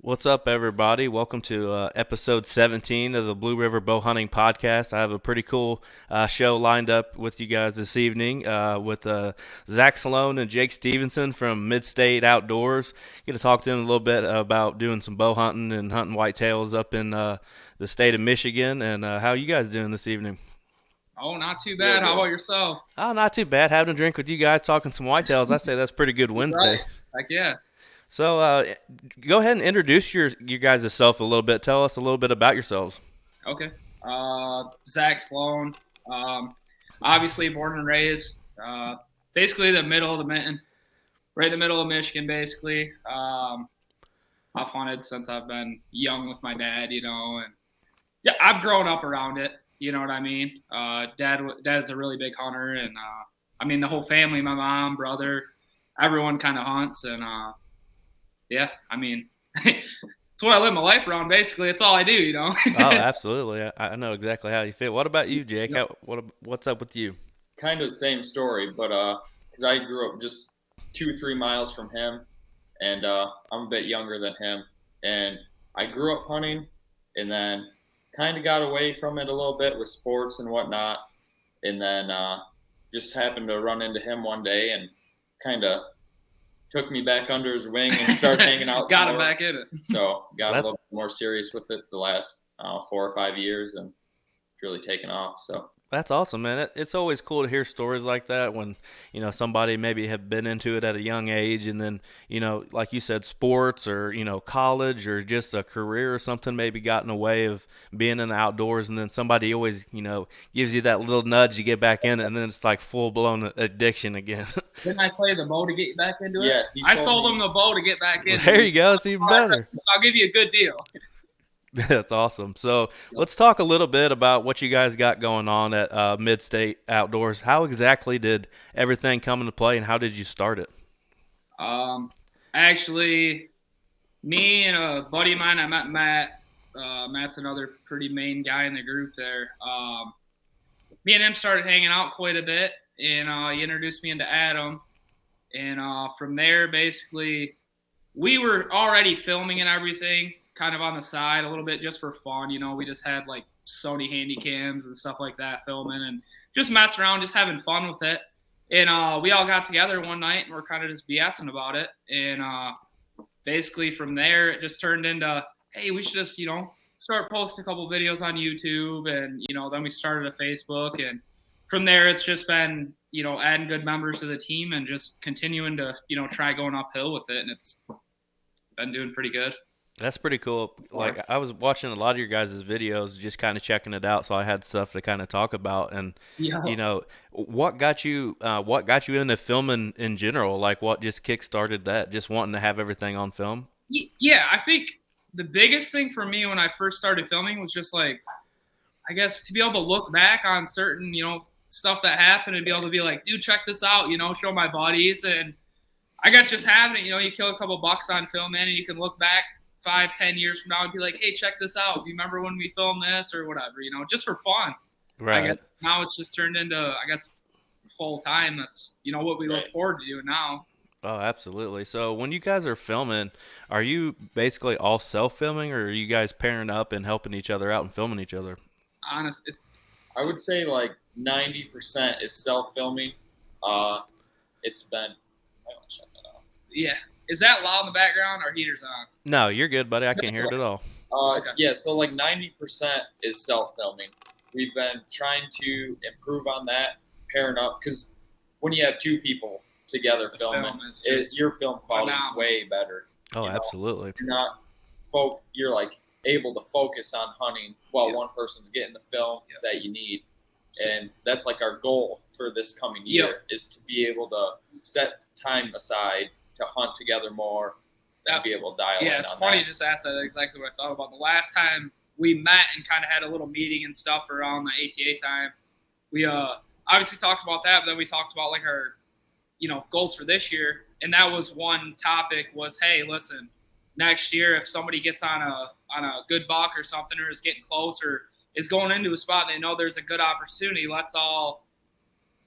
What's up, everybody? Welcome to episode 17 of the Blue River Bow Hunting Podcast. I have a pretty cool show lined up with you guys this evening with Zach Sloane and Jake Stevenson from Mid-State Outdoors. Get to talk to them a little bit about doing some bow hunting and hunting whitetails up in the state of Michigan. And how you guys doing this evening? Oh, not too bad. How about yourself? Oh, not too bad. Having a drink with you guys, talking some whitetails. I say that's pretty good That's right. Wednesday. Heck yeah. So go ahead and introduce you guys self a little bit. Tell us a little bit about yourselves. Okay. Zach Sloane. Obviously born and raised, basically the middle of the mitten, right in the middle of Michigan, basically. I've hunted since I've been young with my dad, and yeah, I've grown up around it. You know what I mean? Dad's a really big hunter, and I mean the whole family, my mom, brother, everyone kind of hunts, and yeah, I mean, it's what I live my life around. Basically, it's all I do. Oh, absolutely. I know exactly how you feel. What about you, Jake? Yep. What's up with you? Kind of the same story, but because I grew up just 2 or 3 miles from him, and I'm a bit younger than him, and I grew up hunting, and then kind of got away from it a little bit with sports and whatnot, and then just happened to run into him one day and kind of took me back under his wing and started hanging out. Got some him more. back in it. So got a That, little bit more serious with it the last 4 or 5 years, and it's really taken off. So. that's awesome, man. It's always cool to hear stories like that when somebody maybe have been into it at a young age, and then like you said, sports or college or just a career or something maybe got in the way of being in the outdoors, and then somebody always gives you that little nudge to get back in it, and then it's like full blown addiction again. Didn't I sell you the bow to get you back into it? Yeah, he I sold sold me. him the bow to get back in. There you go. It's even better. So I'll give you a good deal. That's awesome. So let's talk a little bit about what you guys got going on at Mid-State Outdoors. How exactly did everything come into play, and how did you start it? Actually, me and a buddy of mine, I met Matt. Matt's another pretty main guy in the group there. Me and him started hanging out quite a bit, and he introduced me into Adam. And from there, basically, we were already filming and everything, kind of on the side a little bit just for fun. We just had like Sony handy cams and stuff like that filming and just messing around, just having fun with it. And we all got together one night and we're kind of just BSing about it. And basically from there, it just turned into, hey, we should just, start posting a couple videos on YouTube. And, then we started a Facebook. And from there, it's just been, adding good members to the team and just continuing to, try going uphill with it. And it's been doing pretty good. That's pretty cool. Like, I was watching a lot of your guys' videos, just kind of checking it out, so I had stuff to kind of talk about. And Yeah. what got you into filming in general? Like, what just kick-started that? Just wanting to have everything on film? Yeah, I think the biggest thing for me when I first started filming was just like, I guess to be able to look back on certain, stuff that happened and be able to be like, dude, check this out, show my buddies. And I guess just having it, you kill a couple bucks on film, man, and you can look back 5-10 years from now and be like, hey, check this out. Do you remember when we filmed this or whatever, just for fun. Right. I guess now it's just turned into, I guess, full time. That's, what we look forward to doing now. Oh, absolutely. So when you guys are filming, are you basically all self-filming, or are you guys pairing up and helping each other out and filming each other? Honest, it's I would say like 90% is self-filming. It's been. I want to shut that off. yeah. Is that loud in the background or heaters on? No, you're good, buddy. I can't hear it at all. Okay. Yeah, so like 90% is self-filming. We've been trying to improve on that, pairing up, because when you have two people together The filming, film is just your film quality is phenomenal. way better. Oh, You know, absolutely. You're not you're like able to focus on hunting while Yeah. one person's getting the film Yeah. that you need. And that's like our goal for this coming year is to be able to set time aside to hunt together more and be able to dial in Yeah, it's on funny that. you just asked that. Exactly what I thought about. The last time we met and kind of had a little meeting and stuff around the ATA time, we obviously talked about that, but then we talked about like our, goals for this year. And that was one topic was, hey, listen, next year if somebody gets on a good buck or something or is getting close or is going into a spot and they know there's a good opportunity, let's all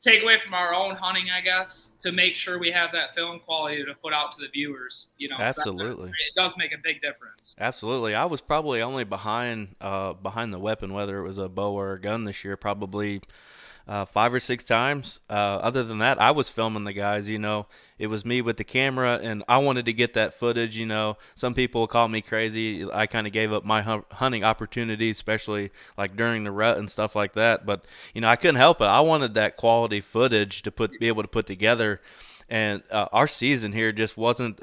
take away from our own hunting, I guess, to make sure we have that film quality to put out to the viewers. You know, 'cause Absolutely. it does make a big difference. Absolutely. I was probably only behind the weapon, whether it was a bow or a gun this year, probably 5 or 6 times. Other than that, I was filming the guys. It was me with the camera, and I wanted to get that footage. Some people call me crazy. I kind of gave up my hunting opportunities, especially like during the rut and stuff like that. But I couldn't help it. I wanted that quality footage to be able to put together. And our season here just wasn't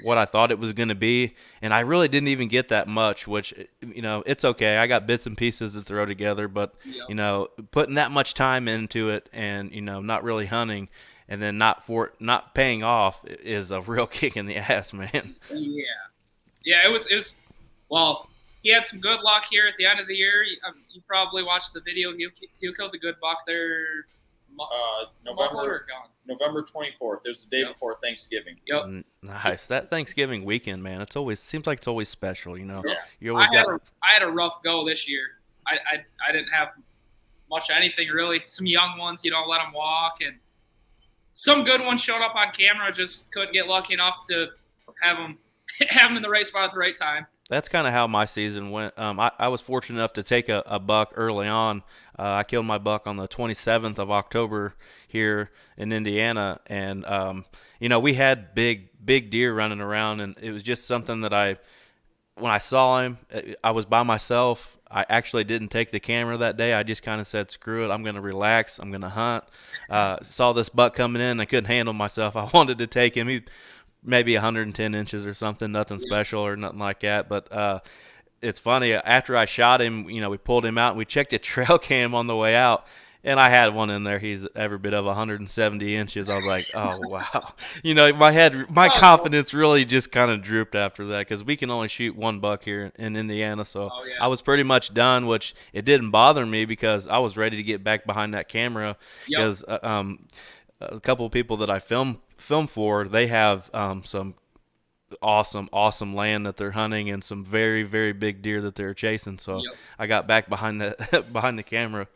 what I thought it was going to be, and I really didn't even get that much, which it's okay. I got bits and pieces to throw together, but putting that much time into it and not really hunting and then not paying off is a real kick in the ass, man. Yeah, it was well, he had some good luck here at the end of the year. You probably watched the video. He killed a good buck there. November 24th. It was the day before Thanksgiving. Yep. Nice. That Thanksgiving weekend, man. Seems like it's always special. Yeah. You always I had a rough go this year. I didn't have much of anything really. Some young ones, let them walk, and some good ones showed up on camera. Just couldn't get lucky enough to have them in the right spot at the right time. That's kind of how my season went. I was fortunate enough to take a buck early on. I killed my buck on the 27th of October here in Indiana, and we had big deer running around, and it was just something that when I saw him, I was by myself. I actually didn't take the camera that day. I just kind of said, screw it, I'm going to relax. I'm going to hunt. Saw this buck coming in. I couldn't handle myself. I wanted to take him. He maybe 110 inches or something, nothing special or nothing like that. But it's funny, after I shot him, we pulled him out and we checked a trail cam on the way out, and I had one in there. He's every bit of 170 inches. I was like, oh, wow. My confidence really just kind of drooped after that, because we can only shoot one buck here in Indiana. So I was pretty much done, which it didn't bother me because I was ready to get back behind that camera because a couple of people that I film for, they have some awesome land that they're hunting and some very, very big deer that they're chasing. So I got back behind the camera.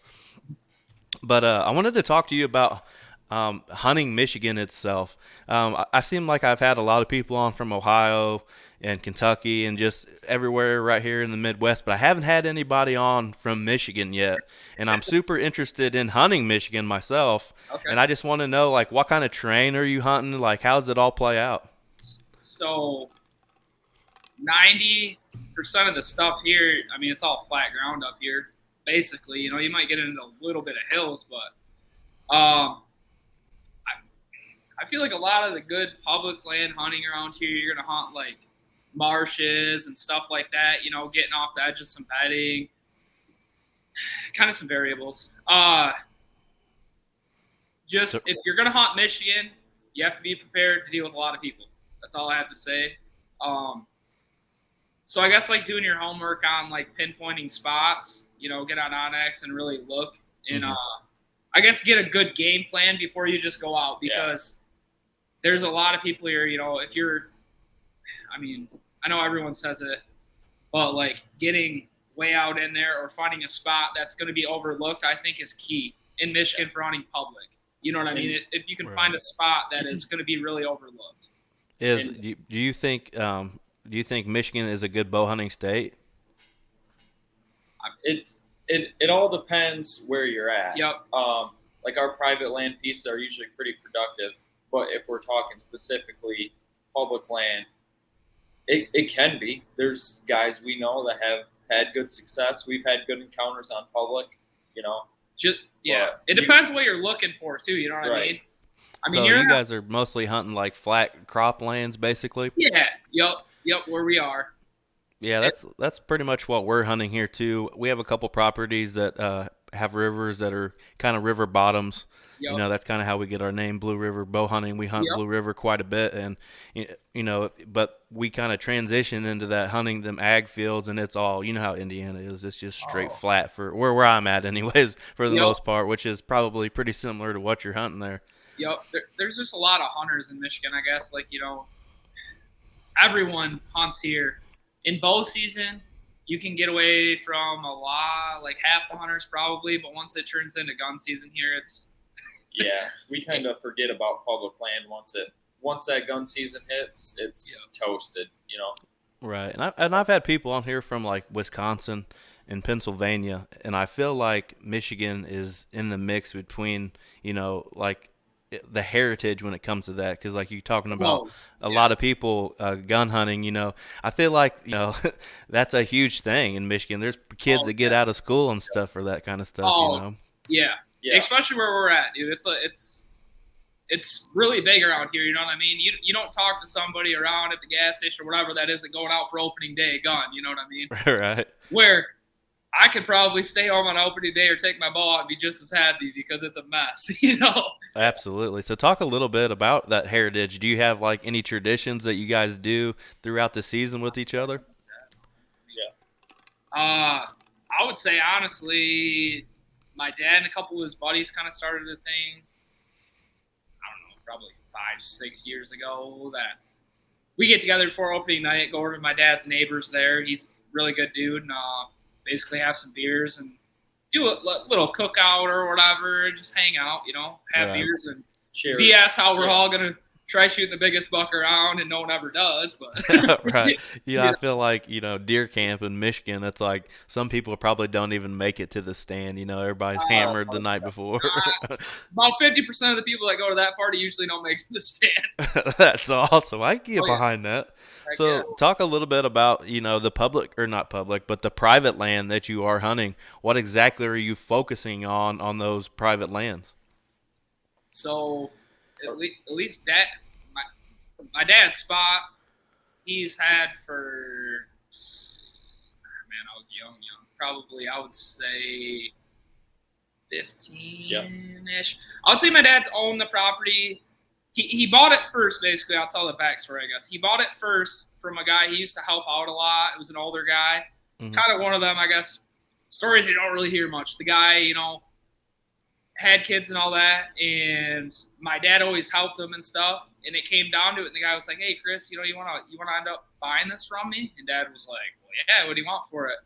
But I wanted to talk to you about hunting Michigan itself. I seem like I've had a lot of people on from Ohio and Kentucky and just everywhere right here in the Midwest, but I haven't had anybody on from Michigan yet. And I'm super interested in hunting Michigan myself. Okay. And I just want to know, like, what kind of terrain are you hunting? Like, how does it all play out? So 90% of the stuff here, I mean, it's all flat ground up here, basically. You might get into a little bit of hills, but I feel like a lot of the good public land hunting around here, you're going to hunt, like, marshes and stuff like that, getting off the edge of some bedding, kind of some variables. If you're going to hunt Michigan, you have to be prepared to deal with a lot of people. That's all I have to say. So I guess, like, doing your homework on, like, pinpointing spots, get on Onyx and really look and I guess get a good game plan before you just go out, because there's a lot of people here, if you're, I mean, I know everyone says it, but, like, getting way out in there or finding a spot that's going to be overlooked, I think, is key in Michigan for hunting public. You know what I mean? If you can find a spot that is going to be really overlooked. Do you think Michigan is a good bow hunting state? It all depends where you're at. Yep. Like, our private land pieces are usually pretty productive, but if we're talking specifically public land, it can be. There's guys we know that have had good success. We've had good encounters on public. It depends what you're looking for too. You know what I mean? So you guys are mostly hunting, like, flat crop lands, basically? Yeah. Yep. Where we are. Yeah, that's pretty much what we're hunting here too. We have a couple properties that have rivers that are kind of river bottoms. Yep. That's kind of how we get our name, Blue River Bow Hunting. We hunt Blue River quite a bit, and but we kind of transition into that hunting them ag fields, and it's all, how Indiana is. It's just straight flat for where I'm at, anyways, for the most part, which is probably pretty similar to what you're hunting there. Yep. There's just a lot of hunters in Michigan, I guess. Like, everyone hunts here. In bow season, you can get away from a lot, like half the hunters probably, but once it turns into gun season here, it's Yeah, we kind of forget about public land once that gun season hits. It's toasted, you know. Right, and I've had people on here from like Wisconsin and Pennsylvania, and I feel like Michigan is in the mix between like the heritage when it comes to that, because like you're talking about Oh, a lot of people gun hunting. I feel like that's a huge thing in Michigan. There's kids oh, that get out of school and stuff for that kind of stuff. oh, yeah. Yeah. Especially where we're at, dude. It's really big around here. You know what I mean? You don't talk to somebody around at the gas station or whatever that isn't going out for opening day gun. You know what I mean? Right. Where I could probably stay home on opening day or take my ball out and be just as happy because it's a mess. You know? Absolutely. So talk a little bit about that heritage. Do you have like any traditions that you guys do throughout the season with each other? Yeah. I would say honestly, my dad and a couple of his buddies kind of started a thing. I don't know, probably 5-6 years ago that we get together before opening night, go over to my dad's neighbors there. He's a really good dude, and basically have some beers and do a little cookout or whatever, and just hang out, have beers and Cheers. BS how we're all going to try shooting the biggest buck around, and no one ever does. But Right. I feel like, deer camp in Michigan, it's like some people probably don't even make it to the stand. Everybody's hammered the night before. About 50% of the people that go to that party usually don't make it to the stand. That's awesome. I can get behind that. So talk a little bit about, the public, or not public, but the private land that you are hunting. What exactly are you focusing on those private lands? So at least that my dad's spot, he's had for, man, I was young, probably I would say 15-ish. Yeah. I would say my dad's owned the property. He bought it first, basically. I'll tell the backstory, I guess. He bought it first from a guy he used to help out a lot. It was an older guy. Mm-hmm. Kind of one of them, I guess, stories you don't really hear much. The guy, had kids and all that, and my dad always helped him and stuff. And it came down to it, and the guy was like, "Hey, Chris, you want to end up buying this from me?" And Dad was like, "Well, yeah. What do you want for it?"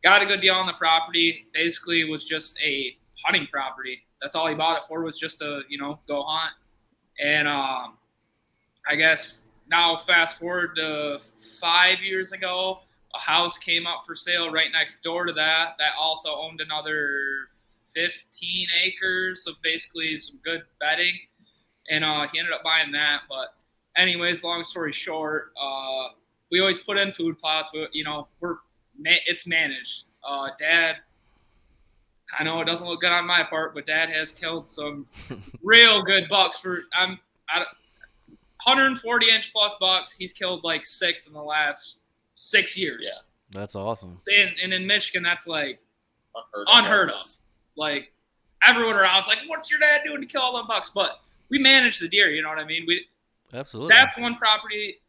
Got a good deal on the property. Basically, it was just a hunting property. That's all he bought it for, was just to go hunt. And I guess now fast forward to 5 years ago, a house came up for sale right next door to that also owned another 15 acres of basically some good bedding, and he ended up buying that. But anyways, long story short, we always put in food plots, but it's managed. Dad, I know it doesn't look good on my part, but Dad has killed some real good bucks 140-inch plus bucks. He's killed like 6 in the last 6 years. Yeah, that's awesome. And in Michigan, that's like unheard of. Like, everyone around's like, "What's your dad doing to kill all them bucks?" But we manage the deer, you know what I mean? Absolutely. That's one property.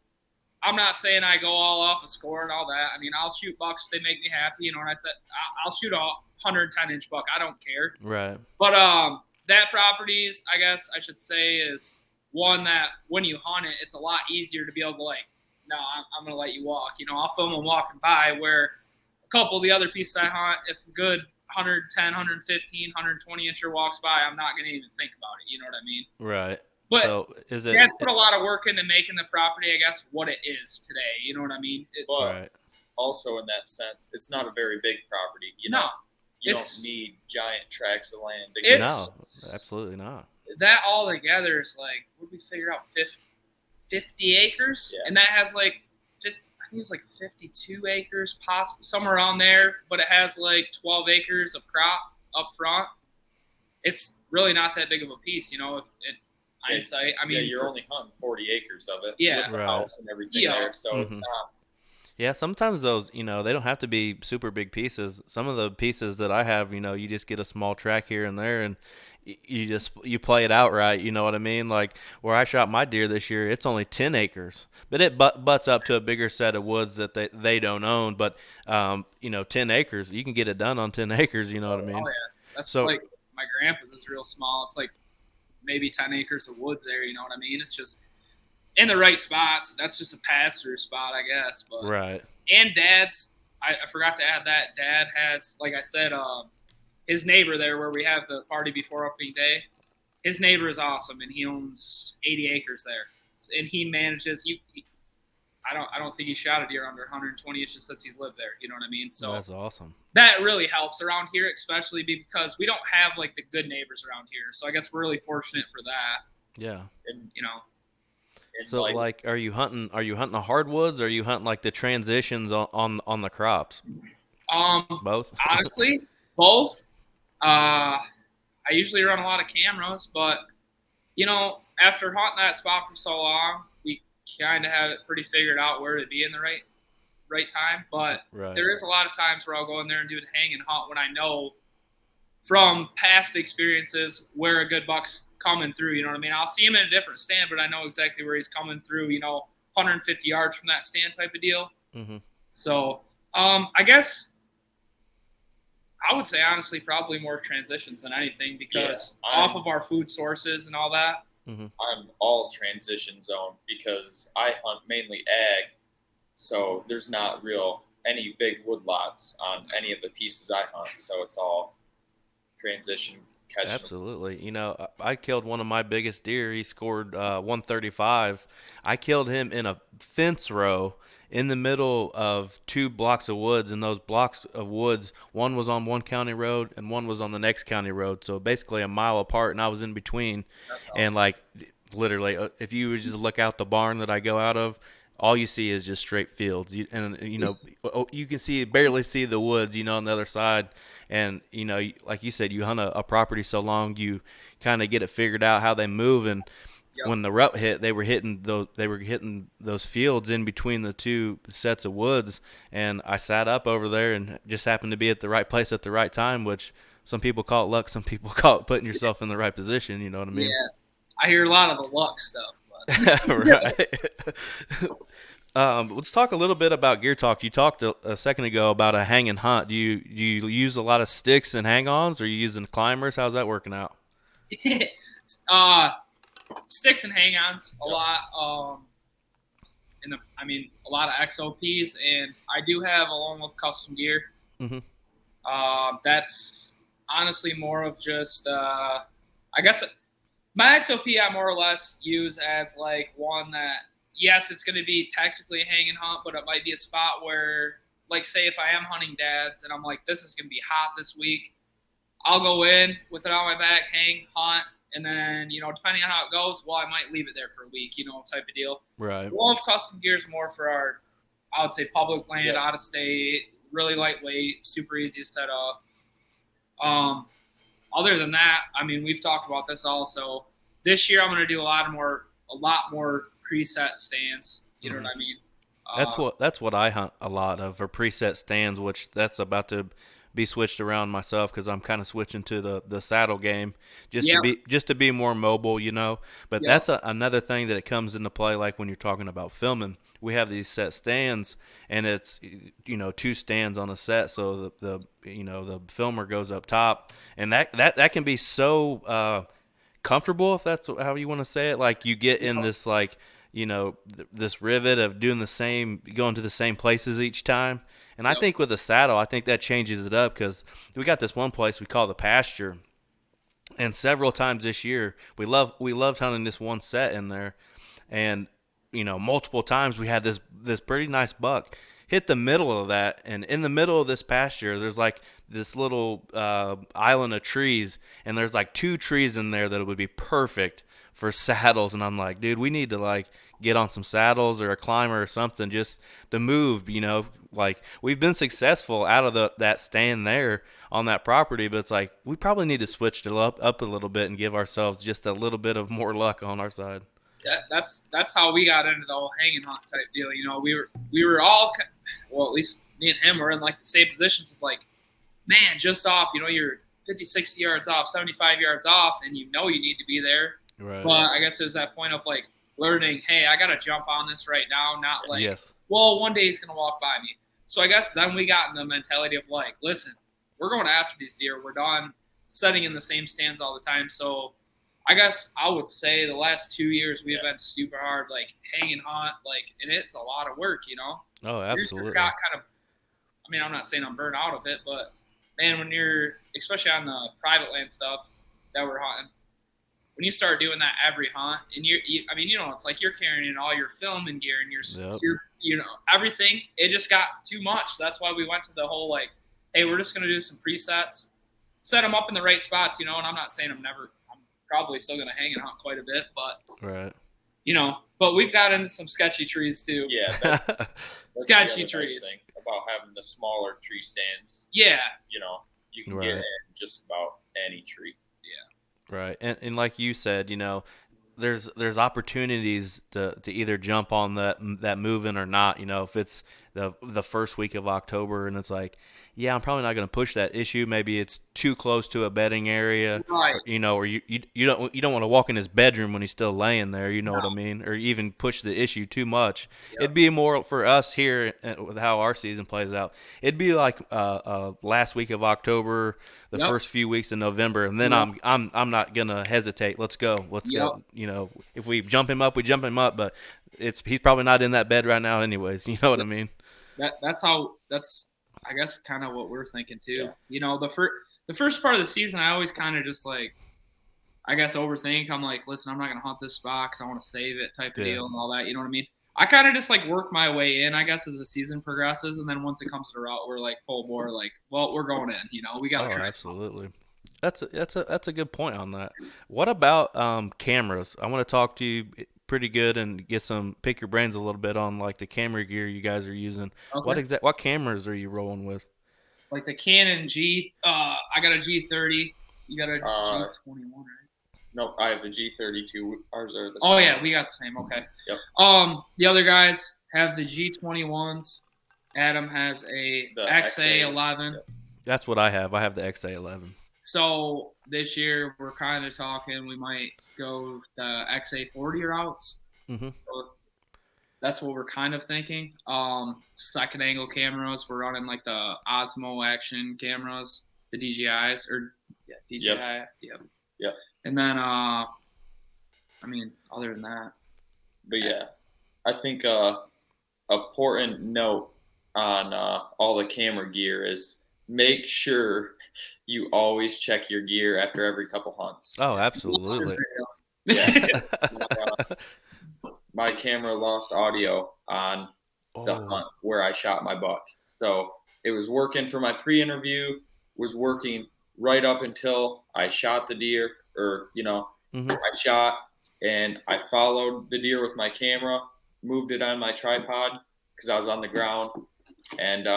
I'm not saying I go all off a score and all that. I mean, I'll shoot bucks if they make me happy. And I said I'll shoot a 110-inch buck. I don't care. Right. But that properties, I guess I should say, is one that when you hunt it, it's a lot easier to be able to no, I'm going to let you walk. I'll film them walking by, where a couple of the other pieces I hunt, if good 110, 115, 120-incher walks by, I'm not going to even think about it. You know what I mean? Right. But so Dad's put a lot of work into making the property, I guess, what it is today. You know what I mean? But right. Also in that sense, it's not a very big property. You don't need giant tracts of land. No, absolutely not. That all together is like, what did we figure out? 50 acres? Yeah. And that has I think it's like 52 acres, possibly somewhere around there, but it has like 12 acres of crop up front. It's really not that big of a piece, hindsight. I mean, you're only hunting 40 acres of it. Yeah. With the house and everything there, so it's not. Yeah, sometimes those, they don't have to be super big pieces. Some of the pieces that I have, you just get a small track here and there, and you play it out right. You know what I mean? Like where I shot my deer this year, it's only 10 acres, but it butts up to a bigger set of woods that they don't own. But 10 acres, you can get it done on 10 acres. You know what I mean? Oh yeah, that's like my grandpa's is real small. It's like maybe 10 acres of woods there. You know what I mean? It's just in the right spots. That's just a pass-through spot, I guess. But right. And Dad's, I forgot to add that. Dad has, like I said, his neighbor there where we have the party before opening day. his neighbor is awesome, and he owns 80 acres there, and he manages. I don't think he shot a deer under 120 inches since he's lived there. You know what I mean? So That's awesome. that really helps around here, especially because we don't have like the good neighbors around here. So I guess we're really fortunate for that. Yeah. And You know, So like, are you hunting the hardwoods, or are you hunting like the transitions on the crops? Both. honestly, both. I usually run a lot of cameras, but after hunting that spot for so long, we kind of have it pretty figured out where to be in the right time. But Right. there is a lot of times where I'll go in there and do the hang and hunt when I know from past experiences where a good buck's coming through. You know what I mean? I'll see him in a different stand, but I know exactly where he's coming through. 150 yards from that stand type of deal. Mm-hmm. So, I guess I would say honestly probably more transitions than anything because off of our food sources and all that. Mm-hmm. I'm all transition zone because I hunt mainly ag, so there's not any big woodlots on any of the pieces I hunt, so it's all transition catching. Absolutely. I killed one of my biggest deer. He scored 135. I killed him in a fence row in the middle of 2 blocks of woods, and those blocks of woods, one was on one county road and one was on the next county road, so basically a mile apart, and I was in between. That's awesome. And like literally, if you would just look out the barn that I go out of, all you see is just straight fields. You can barely see the woods, on the other side. And, like you said, you hunt a property so long, you kind of get it figured out how they move. And when the rut hit, they were hitting those fields in between the 2 sets of woods. And I sat up over there and just happened to be at the right place at the right time, which some people call it luck. Some people call it putting yourself in the right position. You know what I mean? Yeah. I hear a lot of the luck stuff. Right. Let's talk a little bit about gear talk. You talked a second ago about a hang and hunt. Do you use a lot of sticks and hang-ons, or are you using climbers? How's that working out? Sticks and hang-ons a lot. A lot of XOPs, and I do have along with custom gear. Mm-hmm. That's honestly more of just I guess. My XOP I more or less use as like one that, yes, it's going to be technically a hang and hunt, but it might be a spot where, like, say if I am hunting dads and I'm like, this is going to be hot this week, I'll go in with it on my back, hang, hunt, and then, depending on how it goes, well, I might leave it there for a week, type of deal. Right. Well, if custom gear is more for our, I would say, public land, out of state, really lightweight, super easy to set up. Other than that, we've talked about this also. This year, I'm going to do a lot more preset stands. You know what I mean? That's what I hunt a lot of, are preset stands, which that's about to be switched around myself because I'm kind of switching to the saddle game just to be more mobile, But that's another thing that it comes into play, like when you're talking about filming. We have these set stands, and it's 2 stands on a set, so the filmer goes up top, and that can be so comfortable, if that's how you want to say it. Like you get in this this rivet of going to the same places each time. And I think with a saddle, I think that changes it up, because we got this one place we call the pasture, and several times this year we loved hunting this one set in there, and multiple times we had this pretty nice buck hit the middle of that, and in the middle of this pasture there's like this little island of trees, and there's like 2 trees in there that would be perfect for saddles. And I'm like, dude, we need to like get on some saddles or a climber or something just to move. Like we've been successful out of that stand there on that property, but it's like we probably need to switch it up a little bit and give ourselves just a little bit of more luck on our side. That's how we got into the whole hanging hunt type deal. We were all, well, at least me and him were in like the same positions of like, man, just off, you're 50, 60 yards off, 75 yards off, and you need to be there. Right. But I guess there's that point of like learning, hey, I got to jump on this right now, not like, yes, well, one day he's going to walk by me. So I guess then we got in the mentality of like, listen, we're going after these deer. We're done setting in the same stands all the time. So I guess I would say the last 2 years we have been super hard, like hanging hunt, like, and it's a lot of work, Oh, absolutely. Got kind of, I'm not saying I'm burnt out of it, but man, when you're, especially on the private land stuff that we're hunting, when you start doing that every hunt, and I mean, it's like you're carrying in all your filming gear and your everything. It just got too much. That's why we went to the whole like, hey, we're just gonna do some presets, set them up in the right spots, And I'm not saying I'm probably still gonna hang and hunt quite a bit, but right. But we've got into some sketchy trees too. Yeah, that's sketchy the trees. Nice thing about having the smaller tree stands. Yeah. You can get in just about any tree. Yeah. Right. And like you said, there's opportunities to either jump on that move-in or not. If it's the first week of October and it's like, yeah, I'm probably not going to push that issue. Maybe it's too close to a bedding area, right? Or you don't want to walk in his bedroom when he's still laying there. You know what I mean? Or even push the issue too much. Yep. It'd be more for us here with how our season plays out. It'd be like last week of October, the first few weeks of November, and then I'm not gonna hesitate. Let's go. Let's go. If we jump him up, we jump him up. But he's probably not in that bed right now, anyways. You know what I mean? That's I guess kind of what we're thinking too. Yeah. The first part of the season, I always kind of just like, I guess overthink. I'm like, listen, I'm not gonna hunt this spot because I want to save it, type of deal, and all that. You know what I mean? I kind of just like work my way in, I guess, as the season progresses, and then once it comes to the route, we're like full bore, like, well, we're going in. We got to try. Absolutely. That's a good point on that. What about cameras? I want to talk to you pretty good and pick your brains a little bit on like the camera gear you guys are using. Okay. What cameras are you rolling with? Like the Canon I got a G30. You got a G21, right? Nope, I have the G32. Ours are the same. Oh yeah, we got the same. Okay. Yep. The other guys have the G21s. Adam has the XA11. Yep. That's what I have. I have the XA11. So this year we're kind of talking we might go the XA40 routes. Mm-hmm. So that's what we're kind of thinking. Second angle cameras, we're running like the Osmo Action cameras, the DJIs DJI. Yep. And then other than that. But yeah, I think a important note on all the camera gear is make sure you always check your gear after every couple hunts. Oh, absolutely. Yeah. My camera lost audio on the hunt where I shot my buck. So it was working for my pre-interview, was working right up until I shot the deer, or, mm-hmm. I shot and I followed the deer with my camera, moved it on my tripod because I was on the ground, and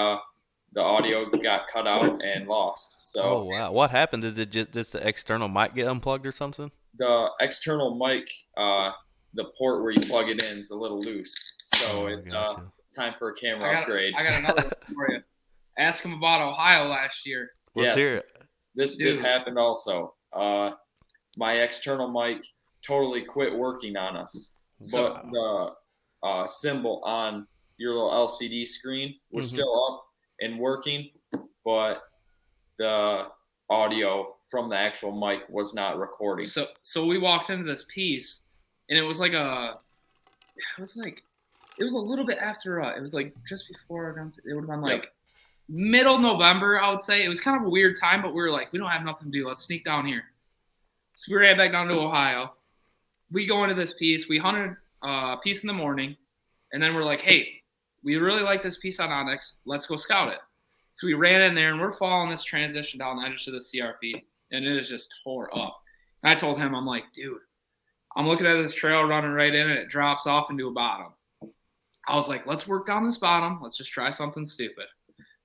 the audio got cut out and lost. So. Oh, wow. What happened? Did just the external mic get unplugged or something? The external mic, the port where you plug it in is a little loose. So it's time for a camera upgrade. I got another one for you. Ask him about Ohio last year. Let's hear it. This did happen also. My external mic totally quit working on us. But the symbol on your little LCD screen was mm-hmm. still up and working, but the audio from the actual mic was not recording. So we walked into this piece, and it was like it was a little bit after it was like just before our guns. It would have been like middle November, I would say. It was kind of a weird time, but we were like, we don't have nothing to do. Let's sneak down here. So we ran back down to Ohio. We go into this piece. We hunted a piece in the morning, and then we're like, hey, we really like this piece on Onyx. Let's go scout it. So we ran in there, and we're following this transition down the edge to the CRP, and it is just tore up. And I told him, I'm like, dude, I'm looking at this trail running right in, and it drops off into a bottom. I was like, let's work down this bottom. Let's just try something stupid.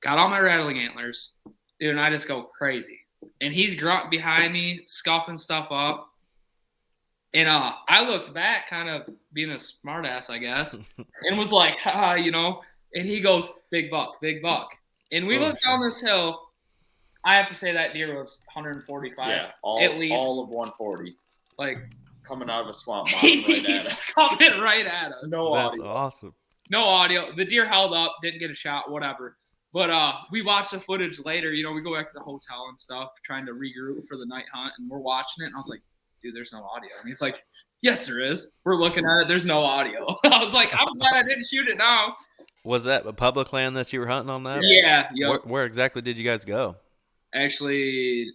Got all my rattling antlers, dude, and I just go crazy. And he's grunt behind me, scuffing stuff up. And I looked back, kind of being a smartass, I guess, and was like, and he goes, big buck, big buck. And we looked down this hill. I have to say that deer was 145 at least. All of 140. Like coming out of a swamp bottom right at us. Coming right at us. No audio. That's awesome. No audio. The deer held up, didn't get a shot, whatever. But we watched the footage later. We go back to the hotel and stuff, trying to regroup for the night hunt, and we're watching it. And I was like, dude, there's no audio. And he's like, yes, there is. We're looking at it. There's no audio. I was like, I'm glad I didn't shoot it now. Was that a public land that you were hunting on that? Yeah. Yep. Where exactly did you guys go? Actually,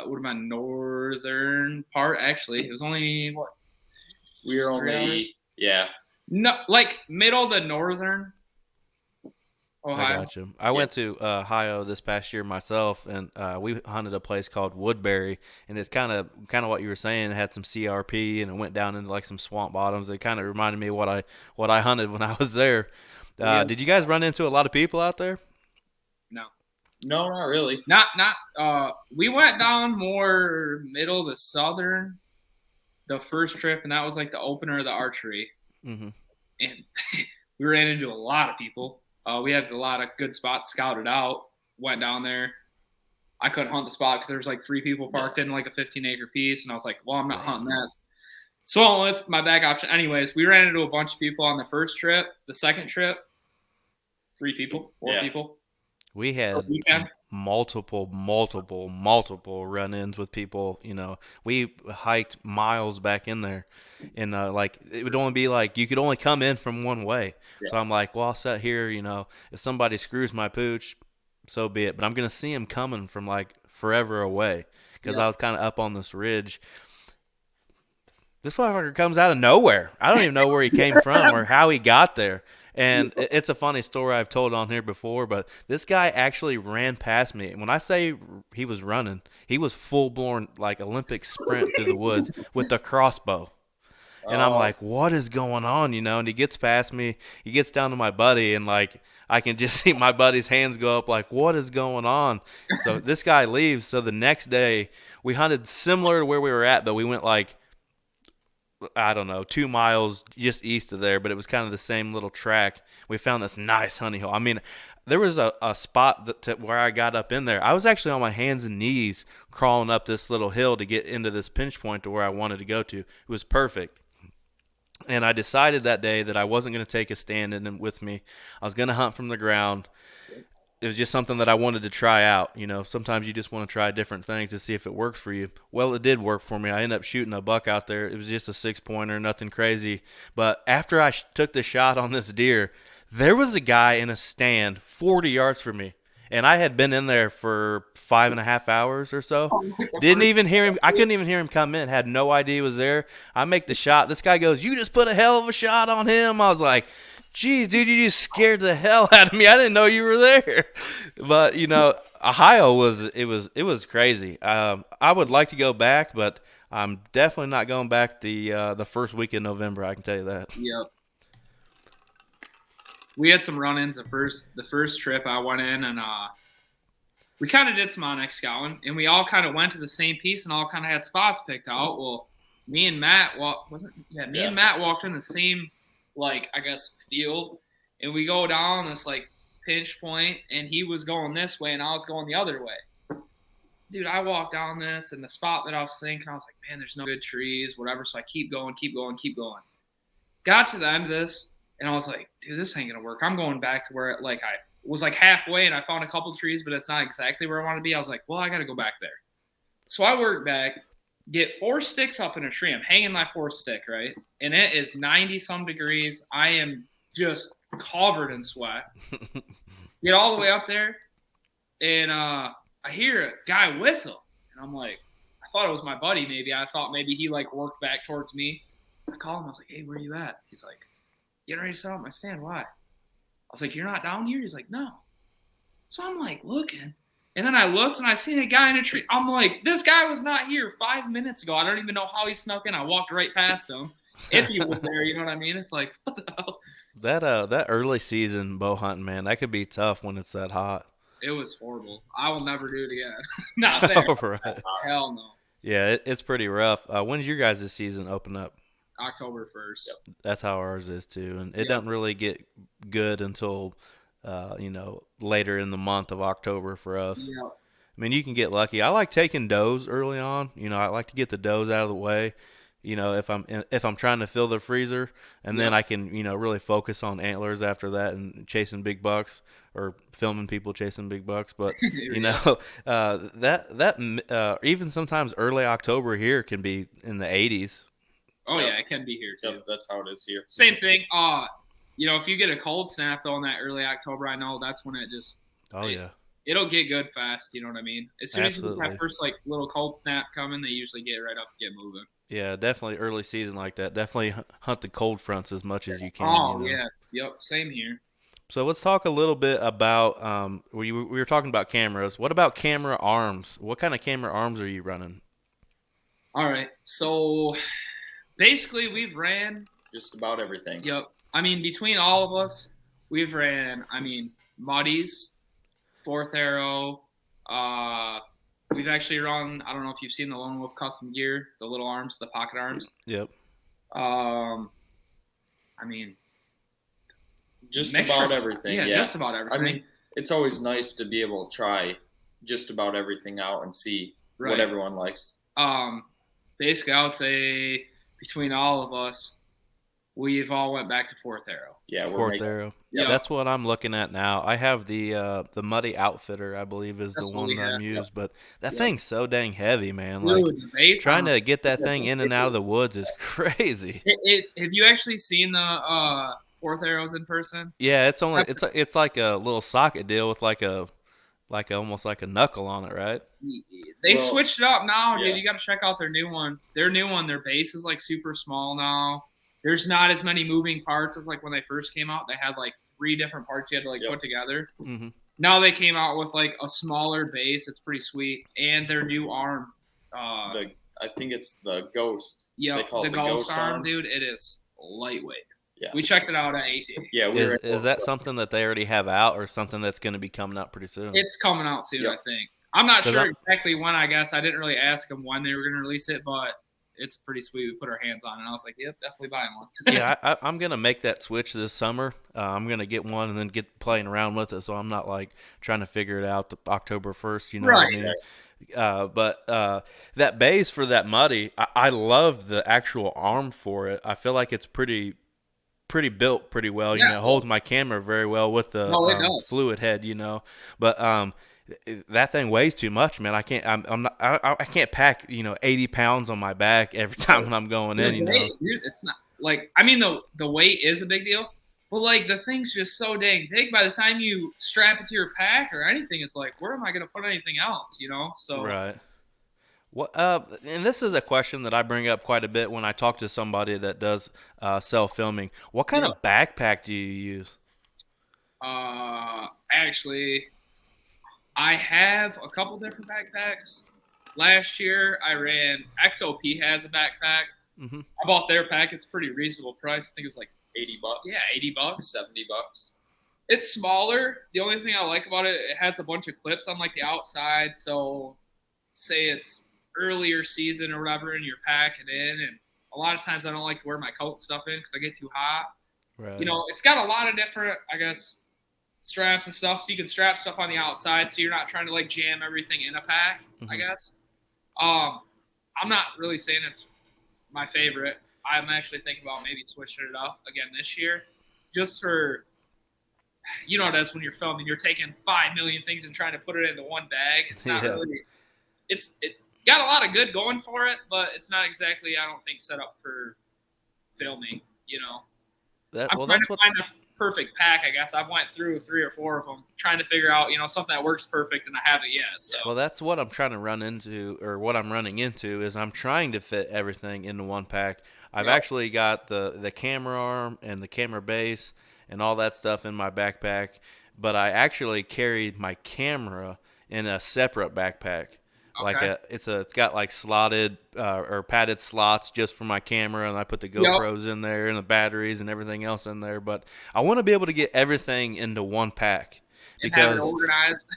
what am I, northern part, actually. It was only, what, We were 3 only, hours? yeah. No, like middle to northern I Ohio. got you. I went to Ohio this past year myself, and we hunted a place called Woodbury, and it's kind of what you were saying. It had some CRP, and it went down into like some swamp bottoms. It kind of reminded me of what I hunted when I was there. Yeah. Did you guys run into a lot of people out there? No. No, not really. Not we went down more middle to southern the first trip, and that was like the opener of the archery. Mm-hmm. And we ran into a lot of people. We had a lot of good spots scouted out. Went down there. I couldn't hunt the spot because there was like 3 people parked in like a 15-acre piece, and I was like, well, I'm not hunting this. So I went with my back option. Anyways, we ran into a bunch of people on the first trip. The second trip, 3 people, 4 people. We had multiple run-ins with people. You know, we hiked miles back in there, and like it would only be like you could only come in from one way. Yeah. So I'm like, well, I'll sit here. You know, if somebody screws my pooch, so be it. But I'm gonna see him coming from like forever away because I was kind of up on this ridge. This motherfucker comes out of nowhere. I don't even know where he came from or how he got there. And it's a funny story I've told on here before, but this guy actually ran past me. And when I say he was running, he was full-blown, like, Olympic sprint through the woods with the crossbow. And I'm like, what is going on, you know? And he gets past me. He gets down to my buddy, and, like, I can just see my buddy's hands go up, like, what is going on? So this guy leaves. So the next day, we hunted similar to where we were at, but we went, like, I don't know, 2 miles just east of there, but it was kind of the same little track. We found this nice honey hole. I mean, there was a spot where I got up in there. I was actually on my hands and knees crawling up this little hill to get into this pinch point to where I wanted to go to. It was perfect. And I decided that day that I wasn't going to take a stand in with me. I was going to hunt from the ground. It was just something that I wanted to try out. You know, sometimes you just want to try different things to see if it works for you. Well, it did work for me. I ended up shooting a buck out there. It was just a 6-pointer, nothing crazy. But after I took the shot on this deer, there was a guy in a stand 40 yards from me. And I had been in there for 5.5 hours or so. Didn't even hear him. I couldn't even hear him come in. Had no idea he was there. I make the shot. This guy goes, "You just put a hell of a shot on him." I was like, "Geez, dude, you just scared the hell out of me. I didn't know you were there." But you know, Ohio was crazy. I would like to go back, but I'm definitely not going back the first week in November. I can tell you that. Yep. We had some run-ins the first trip I went in, and we kind of did some onyx scouting, and we all kind of went to the same piece and all kind of had spots picked out. Well, me and Matt walked in the same, like, I guess, field, and we go down this like pinch point, and he was going this way and I was going the other way. Dude, I walked down this, and the spot that I was thinking, I was like, man, there's no good trees, whatever. So I keep going. Got to the end of this, and I was like, dude, this ain't gonna work. I'm going back to where I was like halfway, and I found a couple trees, but it's not exactly where I want to be. I was like, well, I got to go back there. So I work back, get 4 sticks up in a tree. I'm hanging my 4th stick, right? And it is 90-some degrees. I am just covered in sweat. Get all the way up there, and I hear a guy whistle. And I'm like, I thought it was my buddy maybe. I thought maybe he, like, worked back towards me. I called him. I was like, hey, where you at? He's like, getting ready to set up my stand. Why? I was like, you're not down here? He's like, no. So I'm like looking. And then I looked and I seen a guy in a tree. I'm like, this guy was not here 5 minutes ago. I don't even know how he snuck in. I walked right past him. If he was there, you know what I mean? It's like, what the hell? That early season bow hunting, man, that could be tough when it's that hot. It was horrible. I will never do it again. Not there. Right. Hell no. Yeah, it's pretty rough. When does your guys' season open up? October 1st. Yep. That's how ours is too, and it doesn't really get good until later in the month of October for us. Yeah. I mean, you can get lucky. I like taking does early on. You know, I like to get the does out of the way. You know, if I'm trying to fill the freezer, and then I can really focus on antlers after that and chasing big bucks or filming people chasing big bucks. But that even sometimes early October here can be in the 80s. Oh yeah, it can be here too. Yep, that's how it is here. Same thing. If you get a cold snap though in that early October, I know that's when it just. Oh yeah. it'll get good fast. You know what I mean? As soon as you get Absolutely. that first like little cold snap coming, they usually get right up and get moving. Yeah, definitely early season like that. Definitely hunt the cold fronts as much as you can, you Oh know. yeah, yep, same here. So let's talk a little bit about we were talking about cameras. What about camera arms? What kind of camera arms are you running? All right, so basically we've ran. Just about everything. Yep. I mean, between all of us, we've ran. I mean, Muddies, Fourth Arrow. Uh, we've actually run. I don't know if you've seen the Lone Wolf custom gear, the little arms, the pocket arms. Yep. I mean, Just mixture. about everything. Yeah, just about everything. I mean, it's always nice to be able to try just about everything out and see what everyone likes. Basically, I would say between all of us, we've all went back to Fourth Arrow. Yeah, Fourth Arrow. Yep. That's what I'm looking at now. I have the Muddy Outfitter, I believe, is That's the what one we that I'm have. used. But that thing's so dang heavy, man. Dude, Like the base trying on to get that thing in and out of the woods is crazy. have you actually seen the Fourth Arrows in person? Yeah, it's like a little socket deal with like almost like a knuckle on it, right? They switched it up now, dude. Yeah. You got to check out their new one. Their base is like super small now. There's not as many moving parts as like when they first came out. They had like 3 different parts you had to like put together. Mm-hmm. Now they came out with like a smaller base. It's pretty sweet, and their new arm. I think it's the Ghost. Yeah, They call the it Ghost arm, dude. It is lightweight. Yeah. We checked it out at AT. Yeah, Is that something that they already have out, or something that's going to be coming out pretty soon? It's coming out soon, I think. I'm not sure I'm- exactly when. I guess I didn't really ask them when they were going to release it, but it's pretty sweet. We put our hands on it, and I was like, "Yep, definitely buying one." Yeah, I'm gonna make that switch this summer. I'm gonna get one and then get playing around with it, so I'm not like trying to figure it out October 1st. You know what I mean? But that base for that Muddy, I love the actual arm for it. I feel like it's pretty built pretty well. You know, it holds my camera very well with the fluid head. You know, but that thing weighs too much, man. I can't. I can't pack 80 pounds on my back every time when I'm going in. You know, dude, it's not like I mean the weight is a big deal, but like the thing's just so dang big. By the time you strap it to your pack or anything, it's like where am I going to put anything else? You know, so right. What? And this is a question that I bring up quite a bit when I talk to somebody that does self filming. What kind of backpack do you use? Actually, I have a couple different backpacks. Last year, I ran XOP has a backpack. Mm-hmm. I bought their pack. It's a pretty reasonable price. I think it was like $80. Yeah, $80, $70. It's smaller. The only thing I like about it, it has a bunch of clips on like the outside. So, say it's earlier season or whatever, and you're packing in, and a lot of times I don't like to wear my coat and stuff in because I get too hot. Right. You know, it's got a lot of different, I guess, straps and stuff, so you can strap stuff on the outside, so you're not trying to like jam everything in a pack. Mm-hmm. I guess. I'm not really saying it's my favorite. I'm actually thinking about maybe switching it up again this year, just for, you know, that's when you're filming, you're taking 5 million things and trying to put it into one bag. It's not really. It's got a lot of good going for it, but it's not exactly, I don't think, set up for filming. You know, I'm trying to find the perfect pack. I guess I've went through 3 or 4 of them, trying to figure out, you know, something that works perfect, and I haven't yet. So. Well, that's what I'm trying to run into, or what I'm running into, is I'm trying to fit everything into one pack. I've actually got the camera arm and the camera base and all that stuff in my backpack, but I actually carried my camera in a separate backpack. Okay. It's got like slotted or padded slots just for my camera, and I put the GoPros in there and the batteries and everything else in there. But I want to be able to get everything into one pack and have it organized.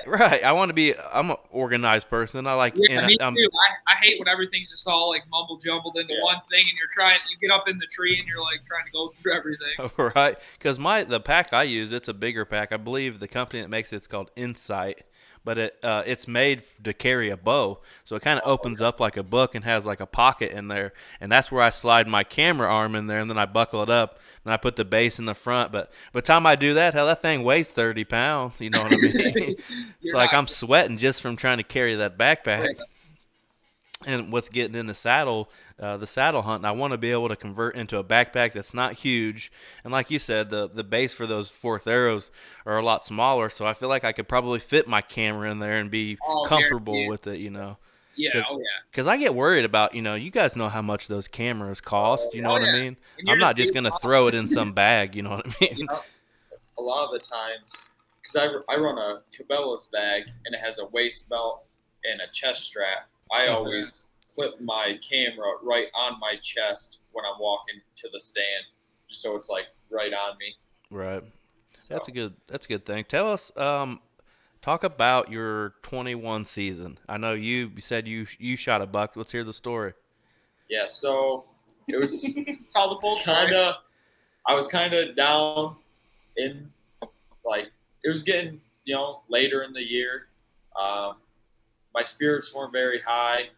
right. I'm an organized person. I like. Yeah, me too. I hate when everything's just all like mumble jumbled into one thing, and you get up in the tree and you're like trying to go through everything. Right, because the pack I use, it's a bigger pack. I believe the company that makes it's called Insight. But it's made to carry a bow, so it kind of opens up like a book and has like a pocket in there, and that's where I slide my camera arm in there, and then I buckle it up, and I put the base in the front. But by the time I do that, hell, that thing weighs 30 pounds. You know what I mean? It's like I'm sweating just from trying to carry that backpack. And with getting in the saddle hunt, I want to be able to convert into a backpack that's not huge. And like you said, the base for those fourth arrows are a lot smaller, so I feel like I could probably fit my camera in there and be I'll guarantee comfortable it. with it, you know. Yeah, oh yeah. Because I get worried about, you guys know how much those cameras cost, you know Oh what I yeah. mean? And you're I'm just not just being going to throw it in some bag, you know what I mean? A lot of the times, because I run a Cabela's bag and it has a waist belt and a chest strap, I always clip my camera right on my chest when I'm walking to the stand, just so it's like right on me. Right. So That's a good thing. Tell us, talk about your 21 season. I know you said you shot a buck. Let's hear the story. yeah, so it was it's all the full story. I was kind of down in, like, it was getting later in the year. My spirits weren't very high. It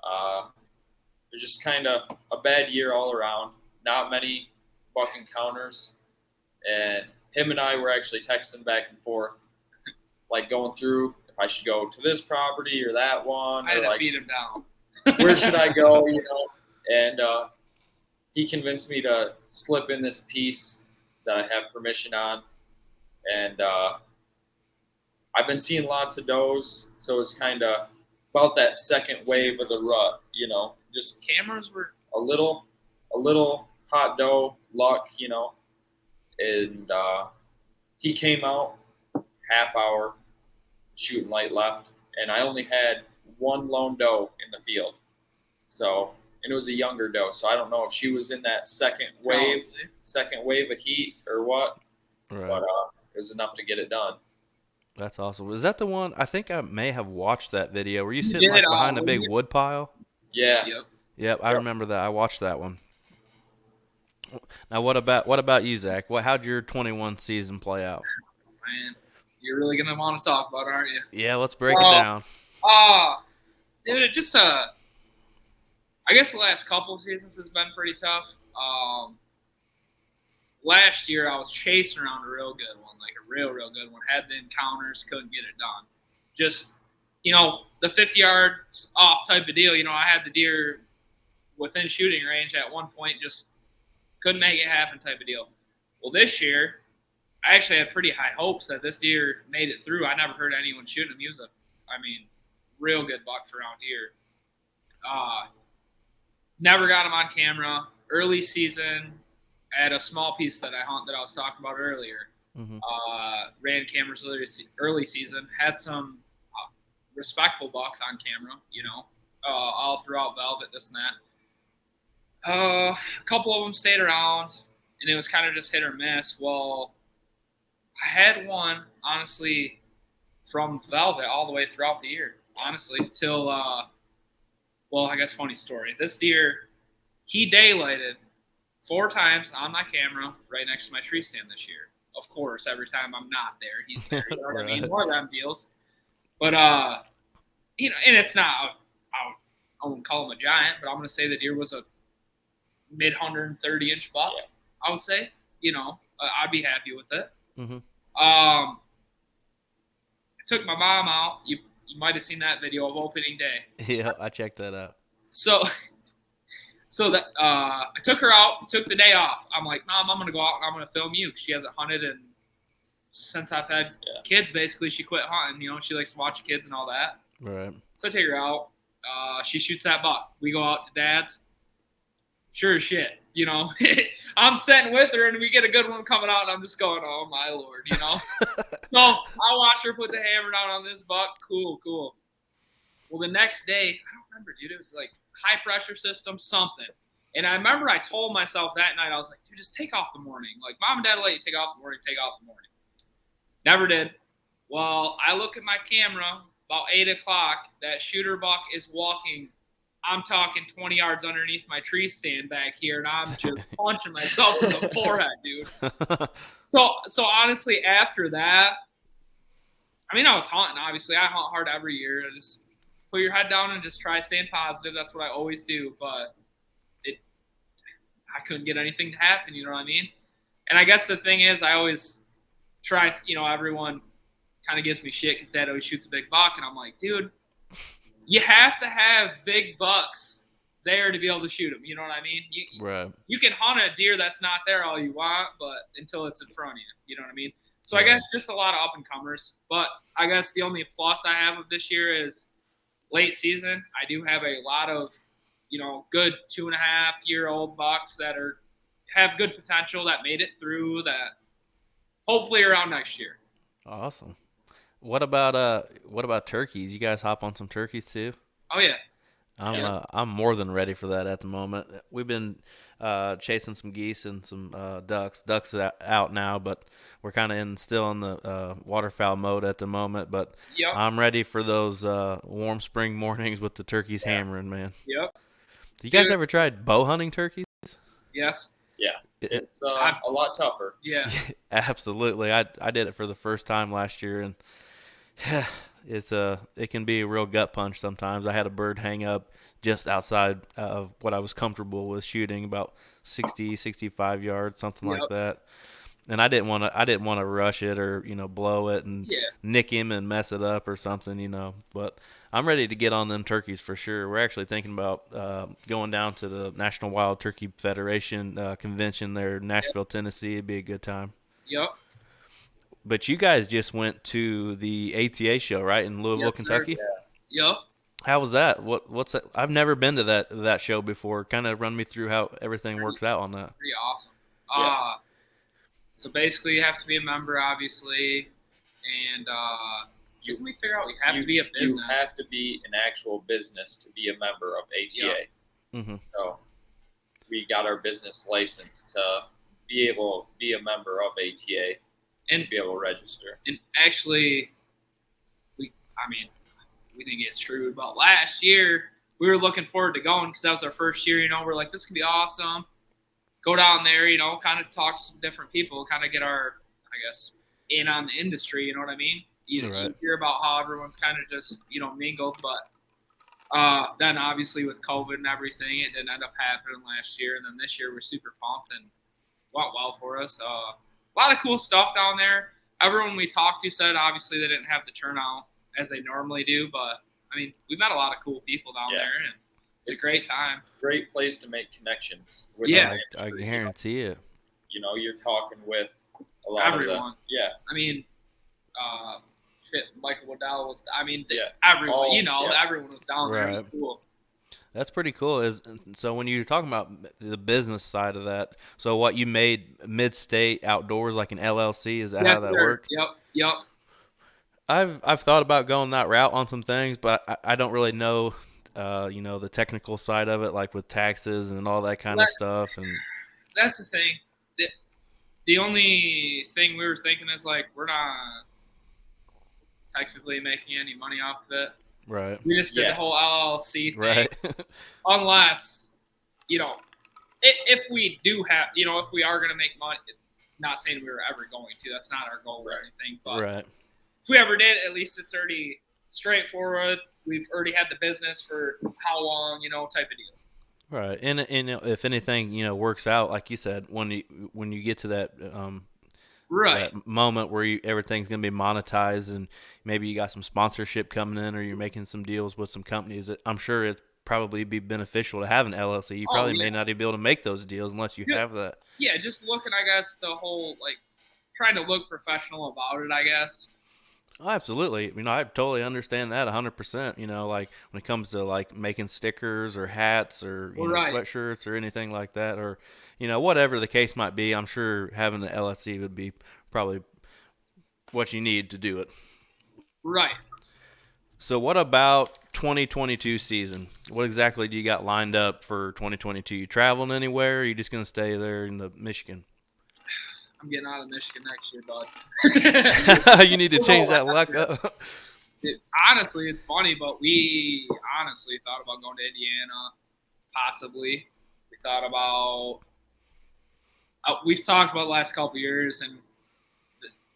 was just kind of a bad year all around. Not many buck encounters, and him and I were actually texting back and forth, like going through if I should go to this property or that one, I had or to like beat him down. where should I go, And he convinced me to slip in this piece that I have permission on, and I've been seeing lots of does, so it's kind of about that second wave of the rut, just Cameras were a little hot doe luck, and he came out half hour shooting light left, and I only had one lone doe in the field, and it was a younger doe, so I don't know if she was in that second wave of heat or what, Right. but it was enough to get it done. That's awesome. Is that the one? I think I may have watched that video. Were you You sitting did, like behind a big wood pile? Yeah. Yep. Yep, I remember that. I watched that one. Now, what about you, Zach? How'd your 21 season play out? Man, you're really gonna want to talk about it, aren't you? Yeah, let's break it down. Dude, it just I guess the last couple seasons has been pretty tough. Last year I was chasing around a real good one, like a real good one. Had the encounters, couldn't get it done. Just the 50 yards off type of deal. I had the deer within shooting range at one point, just couldn't make it happen type of deal. Well, this year I actually had pretty high hopes that this deer made it through. I never heard anyone shooting him. He was real good buck for around here. Never got him on camera. Early season, I had a small piece that I hunt that I was talking about earlier. Mm-hmm. Ran cameras early season. Had some respectful bucks on camera, all throughout Velvet, this and that. A couple of them stayed around, and it was kind of just hit or miss. Well, I had one, honestly, from Velvet all the way throughout the year, honestly, till, I guess funny story. This deer, he daylighted 4 times on my camera right next to my tree stand this year. Of course, every time I'm not there, he's there. You know what I mean? More of them deals. But, and it's not, I wouldn't call him a giant, but I'm going to say the deer was a mid 130-inch buck, yeah. I would say. I'd be happy with it. Mm-hmm. I took my mom out. You might have seen that video of opening day. Yeah, I checked that out. So that I took her out, took the day off. I'm like, Mom, I'm gonna go out and I'm gonna film you. She hasn't hunted since I've had kids. Basically, she quit hunting. She likes to watch kids and all that. Right. So I take her out. She shoots that buck. We go out to Dad's. Sure as shit, I'm sitting with her and we get a good one coming out and I'm just going, oh my Lord, So I watch her put the hammer down on this buck. Cool. Well, the next day, I don't remember, dude. It was like high pressure system, something. And I remember I told myself that night, I was like, dude, just take off the morning. Like, Mom and Dad will let you take off the morning, take off the morning. Never did. Well, I look at my camera about 8 o'clock. That shooter buck is walking. I'm talking 20 yards underneath my tree stand back here, and I'm just punching myself in the forehead, dude. So honestly, after that, I was hunting, obviously. I hunt hard every year. I just put your head down and just try staying positive. That's what I always do. But I couldn't get anything to happen, you know what I mean? And I guess the thing is, I always try, everyone kind of gives me shit because Dad always shoots a big buck. And I'm like, dude, you have to have big bucks there to be able to shoot them. You know what I mean? Right. You can hunt a deer that's not there all you want, but until it's in front of you. You know what I mean? So Right. I guess just a lot of up and comers. But I guess the only plus I have of this year is late season. I do have a lot of, good 2.5-year-old bucks that have good potential that made it through that hopefully around next year. Awesome. What about turkeys? You guys hop on some turkeys too? Oh yeah. I'm more than ready for that at the moment. We've been chasing some geese and some ducks. Ducks are out now, but we're kind of still in the waterfowl mode at the moment. But Yep. I'm ready for those warm spring mornings with the turkeys hammering, man. Yep. You guys ever tried bow hunting turkeys? Yes. Yeah, it's a lot tougher. Yeah. Absolutely. I did it for the first time last year, and it can be a real gut punch sometimes. I had a bird hang up just outside of what I was comfortable with shooting, about 60, 65 yards, something like that. And I didn't want to rush it or blow it and nick him and mess it up or something. But I'm ready to get on them turkeys for sure. We're actually thinking about going down to the National Wild Turkey Federation convention there in Nashville, Tennessee. It'd be a good time. Yep. But you guys just went to the ATA show, right, in Louisville, Yes, Kentucky? Yeah. Yep. How was that? What's that? I've never been to that show before. Kind of run me through how everything works out on that. Pretty awesome. Yeah. So basically, you have to be a member, obviously, and didn't we figure out we have to be a business? You have to be an actual business to be a member of ATA. Yep. Mm-hmm. So we got our business license to be able to be a member of ATA and to be able to register. And actually, we didn't get screwed, but last year we were looking forward to going because that was our first year. We're like, this could be awesome. Go down there, kind of talk to some different people, kind of get our, I guess, in on the industry. You know what I mean? You hear about how everyone's kind of just, mingled, but then obviously with COVID and everything, it didn't end up happening last year. And then this year we're super pumped and went well for us. A lot of cool stuff down there. Everyone we talked to said obviously they didn't have the turnout as they normally do, but we've met a lot of cool people down there, and it's a great time. Great place to make connections. With I guarantee it. You're talking with a lot everyone. Of Michael Waddell was. Everyone. Everyone was down there. It was cool. That's pretty cool. So when you're talking about the business side of that, so what you made mid-state outdoors like an LLC, is that how that worked? Yep. I've thought about going that route on some things, but I don't really know, the technical side of it, like with taxes and all that kind of stuff. And that's the thing. The only thing we were thinking is like we're not technically making any money off of it. Right. We just did the whole LLC thing. Right. Unless, if we do have, if we are going to make money, not saying we were ever going to, that's not our goal or anything, but right. If we ever did, at least it's already straightforward. We've already had the business for how long, type of deal. Right. And if anything, works out, like you said, when you get to that that moment where everything's going to be monetized and maybe you got some sponsorship coming in or you're making some deals with some companies, I'm sure it'd probably be beneficial to have an LLC. You probably may not be able to make those deals unless you have that. Yeah, just looking, I guess, the whole, trying to look professional about it, I guess. Oh, absolutely. I totally understand that 100%. Like when it comes to making stickers or hats or sweatshirts or anything like that, or whatever the case might be, I'm sure having an LLC would be probably what you need to do it. Right. So what about 2022 season? What exactly do you got lined up for 2022? You traveling anywhere, or are you just going to stay there in the Michigan? I'm getting out of Michigan next year, bud. You need to change that luck up. Honestly, it's funny, but we honestly thought about going to Indiana, possibly. We thought about we've talked about the last couple of years, and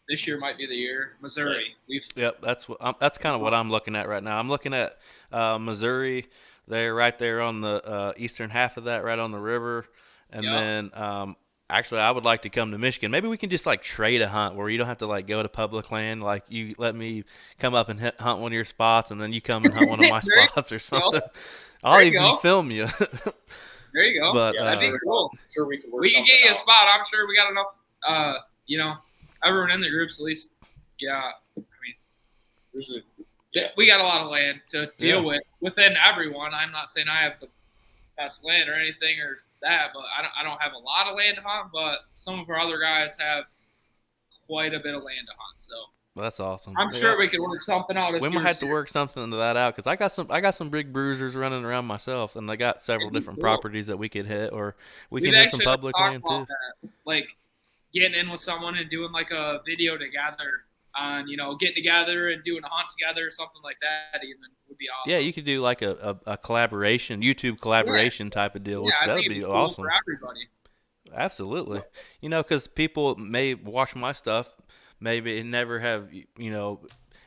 this year might be the year. Missouri. Yep, that's kind of what I'm looking at right now. I'm looking at Missouri. They're right there on the eastern half of that, right on the river, and then Actually, I would like to come to Michigan. Maybe we can just like trade a hunt where you don't have to like go to public land. Like you let me come up and hunt one of your spots, and then you come and hunt one of my There you spots or go. something. There I'll you even go. film you. There you go. But Yeah, That'd be cool. I'm sure we can work We can something get you a out. spot. I'm sure we got enough. Everyone in the groups at least. Yeah, I mean, There's a, yeah. we got a lot of land to deal Yeah. with within everyone. I'm not saying I have the best land or anything or that, but I don't have a lot of land to hunt. But some of our other guys have quite a bit of land to hunt. So That's awesome. I'm sure we could work something out. If We might you're have to serious. work something into that out because I got some big bruisers running around myself, and I got several It'd be different cool. properties that we could hit, or we We've can hit some actually public talked land about too. that, like getting in with someone and doing like a video together on, getting together and doing a hunt together or something like that. Even would be awesome. Yeah, you could do like a collaboration, YouTube collaboration type of deal, which I that think would it'd be cool awesome. for everybody. Absolutely. Because people may watch my stuff, maybe never have,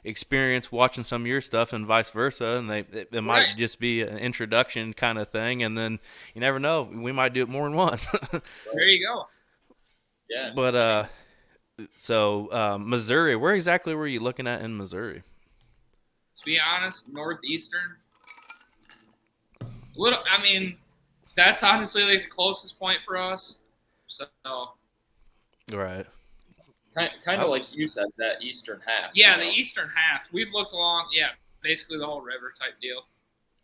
experience watching some of your stuff and vice versa, and it might Right. just be an introduction kind of thing, and then you never know, we might do it more than one. There you go. Yeah. But so Missouri, where exactly were you looking at in Missouri? To be honest, northeastern. I mean, that's honestly like the closest point for us. So Right. Kind of like you said, that eastern half. yeah, the eastern half. We've looked along. Yeah, basically the whole river type deal.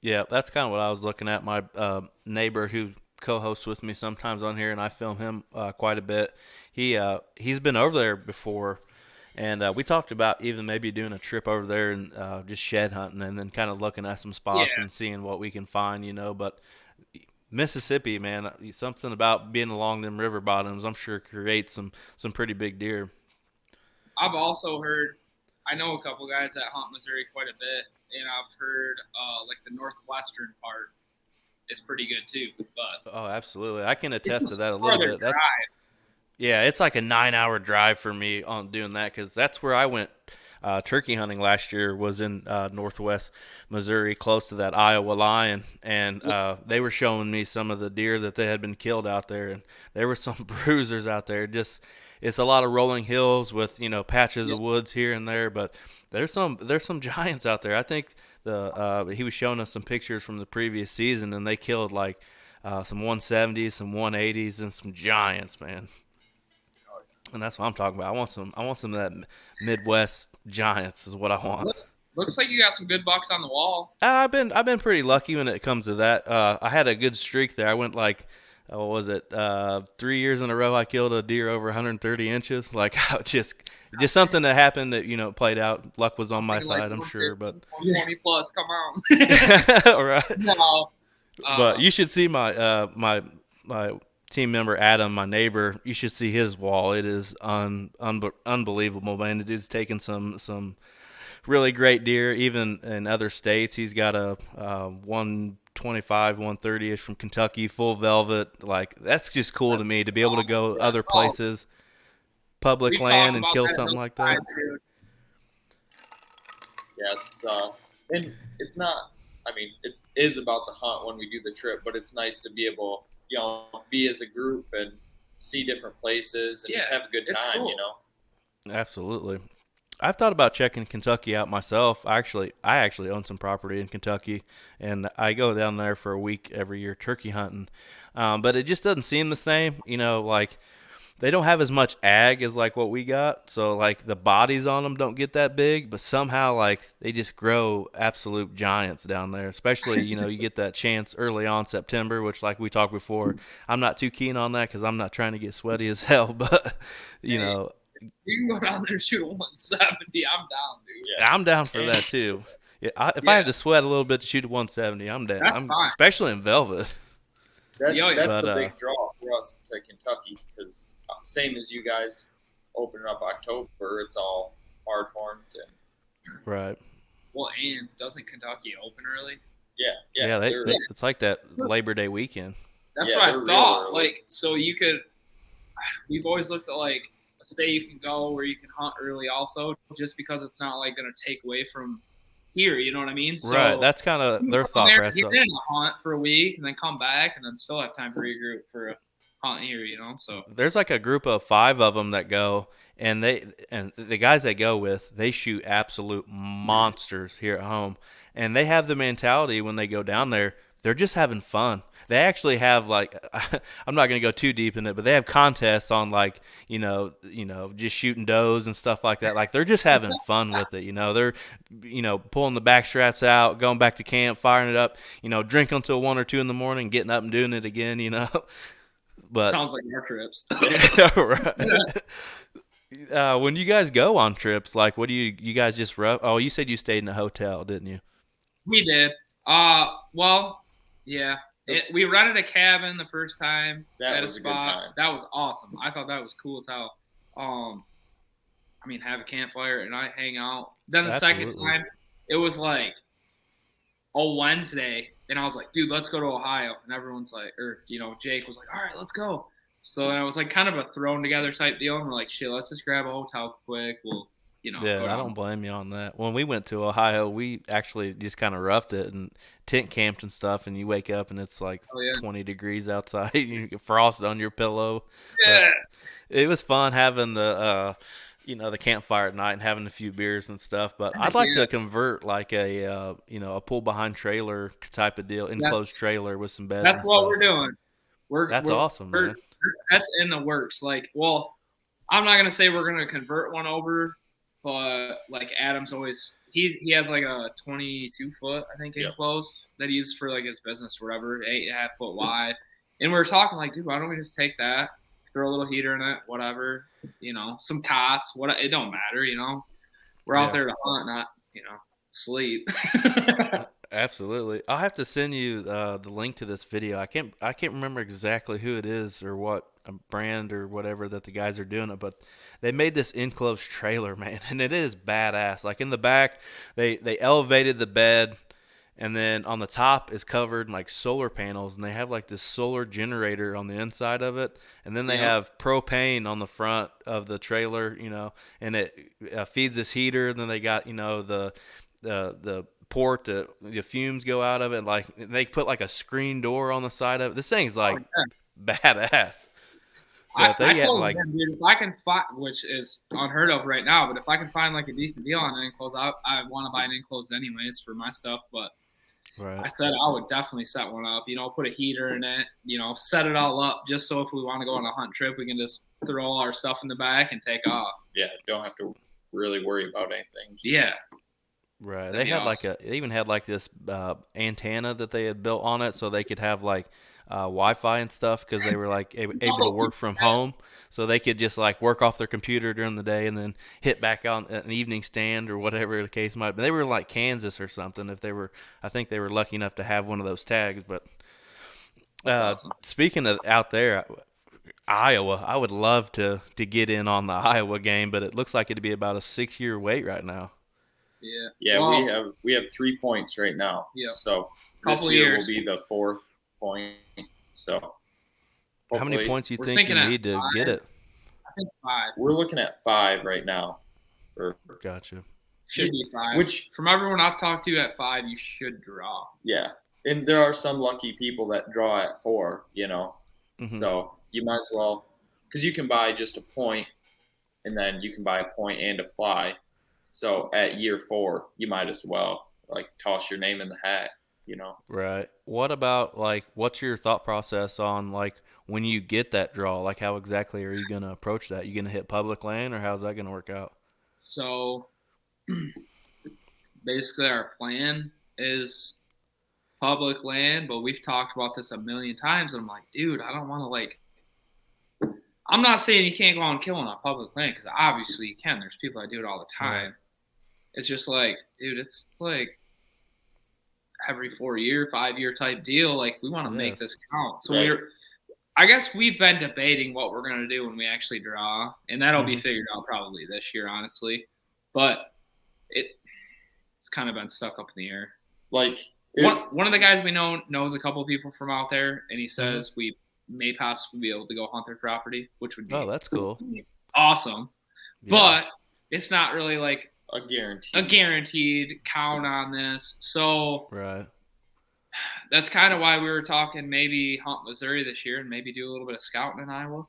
Yeah, that's kind of what I was looking at. My neighbor who co-hosts with me sometimes on here, and I film him quite a bit. He's been over there before, and we talked about even maybe doing a trip over there and just shed hunting, and then kind of looking at some spots Yeah. and seeing what we can find, But Mississippi, man, something about being along them river bottoms, I'm sure creates some pretty big deer. I've also heard, I know a couple guys that hunt Missouri quite a bit, and I've heard like the northwestern part is pretty good too. But Oh, absolutely, I can attest to it's that a little farther bit. That's drive. Yeah, it's like a 9-hour drive for me on doing that because that's where I went turkey hunting last year. Was in northwest Missouri, close to that Iowa line, and they were showing me some of the deer that they had been killed out there, and there were some bruisers out there. Just it's a lot of rolling hills with patches of woods here and there, but there's some giants out there. I think he was showing us some pictures from the previous season, and they killed like some 170s, some 180s, and some giants, man. And that's what I'm talking about. I want some of that Midwest giants is what I want. Looks like you got some good bucks on the wall. I've been pretty lucky when it comes to that. I had a good streak there. I went like, what was it? 3 years in a row I killed a deer over 130 inches. Like just something that happened that played out. Luck was on my side, I'm sure. But 120 plus, come on. all right. No. But you should see my my team member Adam, my neighbor. You should see his wall. It is unbelievable, man. The dude's taking some really great deer, even in other states. He's got a 125, 130-ish from Kentucky, full velvet. Like that's just cool to me to be able to go other places, public We've land, talked and about kill that something real like that. dude. Yeah, and it's not. I mean, it is about the hunt when we do the trip, but it's nice to be able, be as a group and see different places and just Yeah, have a good it's time, cool. Absolutely. I've thought about checking Kentucky out myself. I actually own some property in Kentucky, and I go down there for a week every year turkey hunting. But it just doesn't seem the same. Like they don't have as much ag as like what we got. So like the bodies on them don't get that big, but somehow like they just grow absolute giants down there. Especially you get that chance early on September, which like we talked before, I'm not too keen on that because I'm not trying to get sweaty as hell. But You can go down there and shoot a 170. I'm down, dude. Yeah. I'm down for that too. Yeah, if I have to sweat a little bit to shoot a 170, I'm down. That's fine. Especially in velvet. That's But, the big draw for us to Kentucky because same as you guys opening up October, it's all hard horned and Right. Well, and doesn't Kentucky open early? Yeah, it's like that Labor Day weekend. That's Yeah, what I they're real thought. early. Like, so you could. We've always looked at like a state you can go where you can hunt early, also, just because it's not like going to take away from here. You know what I mean? So Right. That's kind of you their go thought there, process. get in a hunt for a week, and then come back, and then still have time to regroup for hunt here, so. There's like a group of 5 of them that go, and the guys they go with, they shoot absolute monsters here at home, and they have the mentality when they go down there, they're just having fun. They actually have like, I'm not going to go too deep in it, but they have contests on like, just shooting does and stuff like that. Like they're just having fun with it. They're, pulling the back straps out, going back to camp, firing it up, drinking until 1 or 2 in the morning, getting up and doing it again, But sounds like our trips. right. When you guys go on trips, like, what do you guys just rough? Oh, you said you stayed in a hotel, didn't you? We did. Well, yeah. We rented a cabin the first time That at was a a good spot. time. That was awesome. I thought that was cool as hell. Have a campfire and I hang out. Then the Absolutely. second time, it was like a Wednesday, and I was like, dude, let's go to Ohio. And everyone's like, Jake was like, all right, let's go. So it was like kind of a thrown together type deal, and we're like, shit, let's just grab a hotel quick. We'll, Yeah, I don't blame you on that. When we went to Ohio, we actually just kind of roughed it and tent camped and stuff, and you wake up and it's like 20 degrees outside. You get frost on your pillow. Yeah. But it was fun having the campfire at night and having a few beers and stuff. But I'd like to convert like a pull behind trailer type of deal, enclosed trailer with some beds. That's and what stuff. we're doing. We're awesome, man. That's in the works. Like, well, I'm not gonna say we're gonna convert one over, but like Adam's always he has like a 22 foot I think enclosed that he uses for like his business or whatever, 8.5 foot wide. And we were talking like, dude, why don't we just take that, throw a little heater in it, whatever, some cots, it don't matter, We're out there to hunt, not sleep. Absolutely. I'll have to send you the link to this video. I can't remember exactly who it is or what brand or whatever that the guys are doing it, but they made this enclosed trailer, man, and it is badass. Like in the back, they elevated the bed, and then on the top is covered in like solar panels, and they have like this solar generator on the inside of it, and then they have propane on the front of the trailer, and it feeds this heater, and then they got the port the fumes go out of it, like they put like a screen door on the side of it. This thing's like badass. But I told him, dude, if I can find, which is unheard of right now, but if I can find like a decent deal on an enclosed, I want to buy an enclosed anyways for my stuff. But I said I would definitely set one up, put a heater in it, set it all up just so if we want to go on a hunt trip, we can just throw all our stuff in the back and take off. Yeah, don't have to really worry about anything. Right. They had awesome. They even had like this antenna that they had built on it so they could have like Wi-Fi and stuff because they were like able to work from home, so they could just like work off their computer during the day and then hit back on an evening stand or whatever the case might be. They were in like Kansas or something. I think they were lucky enough to have one of those tags. But awesome. Speaking of out there, Iowa, I would love to get in on the Iowa game, but it looks like it'd be about a 6-year wait right now. Yeah. Well, we have 3 points right now. Yeah. So this year will be the 4th point. So how many points do you think you need to get it? I think 5. We're looking at 5 right now. Gotcha. Should be 5. Which from everyone I've talked to at 5, you should draw. Yeah, and there are some lucky people that draw at 4. Mm-hmm. So you might as well, because you can buy just a point, and then you can buy a point and apply. So at year 4, you might as well like toss your name in the hat, Right. What about like, what's your thought process on like when you get that draw? Like, how exactly are you going to approach that? You going to hit public land, or how's that going to work out? So basically our plan is public land, but we've talked about this a million times. And I'm like, dude, I don't want to I'm not saying you can't go on killing on public land, because obviously you can. There's people that do it all the time. Right. It's just like, dude, it's like every 4-year, 5-year type deal. Like, we want to make this count. So I guess we've been debating what we're going to do when we actually draw, and that'll be figured out probably this year, honestly. But it's kind of been stuck up in the air. Like, one of the guys we know knows a couple of people from out there, and he says we may possibly be able to go hunt their property, which would be that's cool, awesome. Yeah. But it's not really like a guaranteed count on this. So right. that's kind of why we were talking maybe hunt Missouri this year and maybe do a little bit of scouting in Iowa.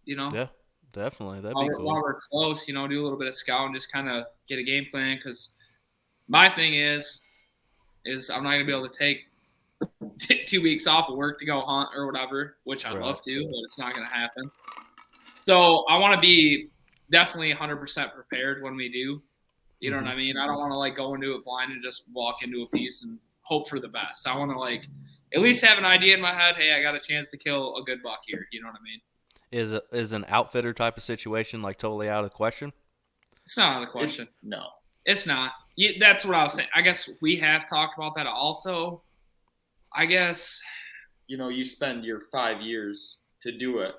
Yeah, definitely. That'd While be we're, cool. while we're close, do a little bit of scouting, just kind of get a game plan. Because my thing is I'm not gonna be able to take 2 weeks off of work to go hunt or whatever, which I'd love to, but it's not gonna happen. So I want to be definitely 100% prepared when we do. You know what I mean? I don't want to like go into it blind and just walk into a piece and hope for the best. I want to like at least have an idea in my head. Hey, I got a chance to kill a good buck here. You know what I mean? Is an outfitter type of situation like totally out of the question? It's not out of the question. No, it's not. That's what I was saying. I guess we have talked about that also. I guess you spend your 5 years to do it.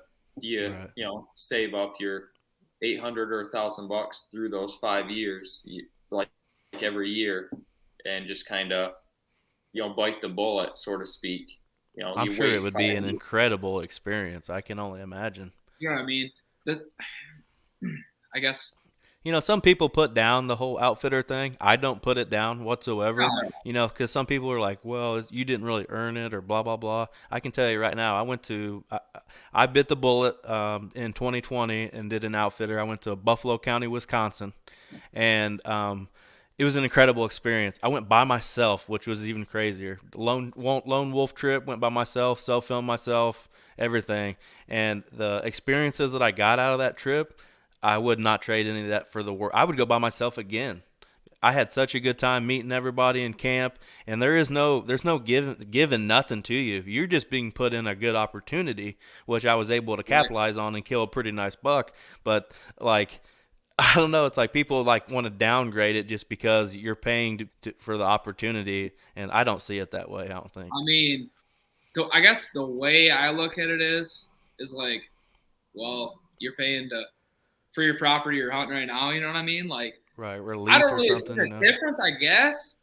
Save up your 800 or $1,000 through those 5 years, like every year, and just kind of bite the bullet, so to speak. I'm sure it would be an incredible experience. I can only imagine. You know what I mean? I guess. Some people put down the whole outfitter thing. I don't put it down whatsoever. Because some people are like, well, you didn't really earn it or blah, blah, blah. I can tell you right now, I bit the bullet in 2020 and did an outfitter. I went to Buffalo County, Wisconsin, and it was an incredible experience. I went by myself, which was even crazier. Lone wolf trip, went by myself, self-filmed myself, everything. And the experiences that I got out of that trip, I would not trade any of that for the world. I would go by myself again. I had such a good time meeting everybody in camp, and there's no giving nothing to you. You're just being put in a good opportunity, which I was able to capitalize on and kill a pretty nice buck. But like, I don't know, it's like people like want to downgrade it just because you're paying for the opportunity, and I don't see it that way. I don't think. I mean, I guess the way I look at it is like, well, you're paying for your property you're hunting right now. You know what I mean? Like, right, release I don't or really something. see the difference. I guess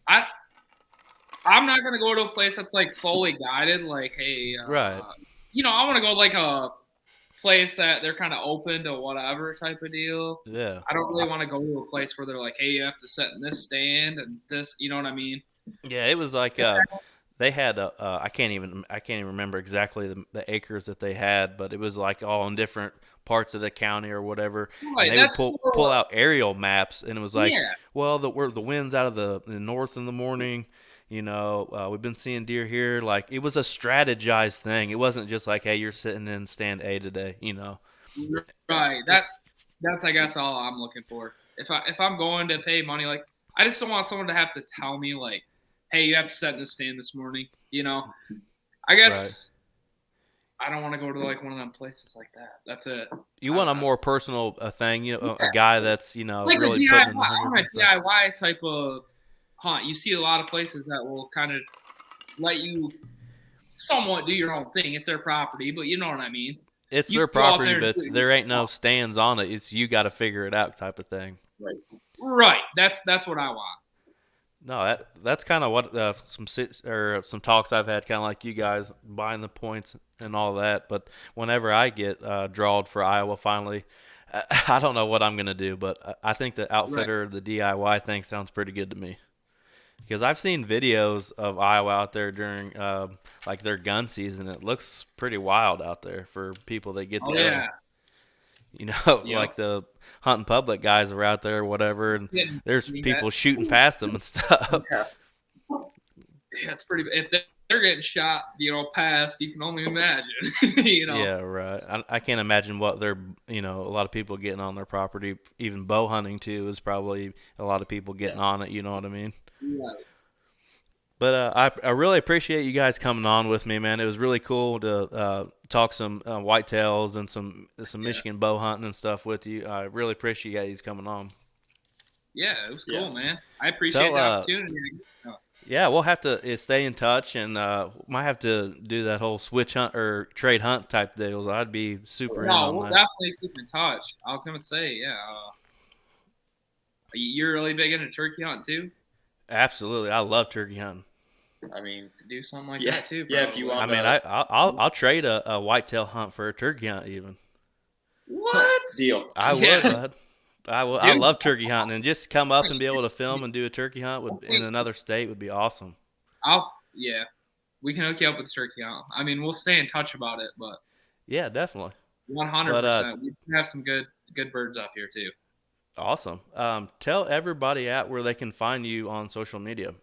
I'm not gonna go to a place that's like fully guided. Like, hey, right. I want to go like a place that they're kind of open to whatever type of deal. Yeah. I don't really want to go to a place where they're like, hey, you have to sit in this stand and this. You know what I mean? Yeah, it was like they had I can't even remember exactly the acres that they had, but it was like all in different parts of the county or whatever. Right, and they would pull out aerial maps, and it was like, well, the wind's out of the north in the morning. We've been seeing deer here. Like, it was a strategized thing. It wasn't just like, hey, you're sitting in stand A today. Right. That's I guess all I'm looking for. If I'm going to pay money, like, I just don't want someone to have to tell me like, hey, you have to sit in the stand this morning. I guess I don't want to go to like one of them places like that. That's it. You want a more personal thing, yes. A guy that's like really DIY, putting in the I want a DIY type of hunt. You see a lot of places that will kind of let you somewhat do your own thing. It's their property, but you know what I mean. It's their property, but there ain't no stands on it. It's you got to figure it out type of thing. Right. That's what I want. No, that's kind of what some talks I've had, kind of like you guys, buying the points and all that. But whenever I get drawed for Iowa, finally, I don't know what I'm gonna do, but I think the outfitter, the DIY thing, sounds pretty good to me. Because I've seen videos of Iowa out there during like their gun season. It looks pretty wild out there for people that get together. Like the hunting public guys are out there or whatever, and there's people shooting past them and stuff. Yeah, it's pretty. If they're getting shot, past, you can only imagine. Yeah, right. I can't imagine what they're, a lot of people getting on their property. Even bow hunting too is probably a lot of people getting on it. You know what I mean? Yeah. But I really appreciate you guys coming on with me, man. It was really cool to talk some whitetails and some Michigan bow hunting and stuff with you. I really appreciate you guys coming on. Yeah, it was cool, man. I appreciate the opportunity. Yeah, we'll have to stay in touch, and might have to do that whole switch hunt or trade hunt type deals. I'd be super in on we'll that. Definitely keep in touch. I was gonna say, you're really big into turkey hunting too? Absolutely, I love turkey hunting. I mean, do something like that too. Yeah, if you want. I mean, I'll trade a whitetail hunt for a turkey hunt even. What? Deal? I would, bud. I will. I love turkey hunting, and just come up and be able to film and do a turkey hunt in another state would be awesome. yeah, we can hook you up with turkey hunt. I mean, we'll stay in touch about it, but Yeah, definitely. 100%, we have some good birds up here too. Awesome. Tell everybody out where they can find you on social media.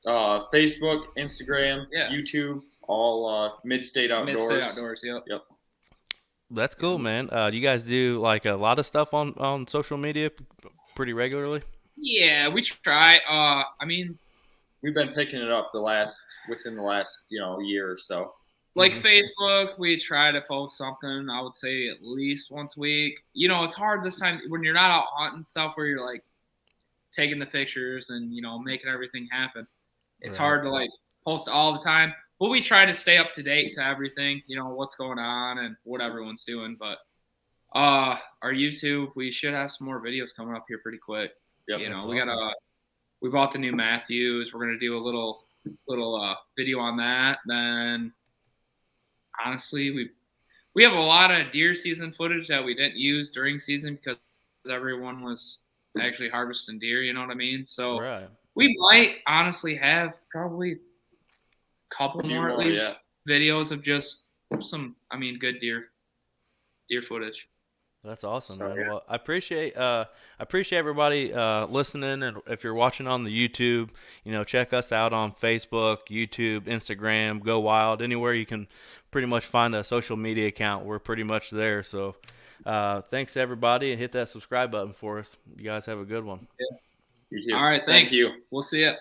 Facebook, Instagram, YouTube, all Mid-State Outdoors. Mid-State Outdoors, yep. That's cool, man. Do you guys do like a lot of stuff on social media pretty regularly? Yeah, we try. I mean, we've been picking it up within the last year or so. Like Facebook, we try to post something, I would say at least once a week. It's hard this time when you're not out hunting stuff where you're like taking the pictures and, making everything happen. It's hard to like post all the time. But we try to stay up to date to everything, what's going on and what everyone's doing. But our YouTube, we should have some more videos coming up here pretty quick. Yep, we bought the new Matthews. We're gonna do a little video on that. Then honestly, we have a lot of deer season footage that we didn't use during season because everyone was actually harvesting deer. You know what I mean? So we might honestly have probably a couple more at least videos of just some, good deer footage. That's awesome, man. Yeah. Well, I appreciate everybody listening, and if you're watching on the YouTube, check us out on Facebook, YouTube, Instagram, Go Wild, anywhere you can pretty much find a social media account. We're pretty much there. So, thanks everybody, and hit that subscribe button for us. You guys have a good one. Yeah. You too. All right, thanks. Thank you. We'll see you.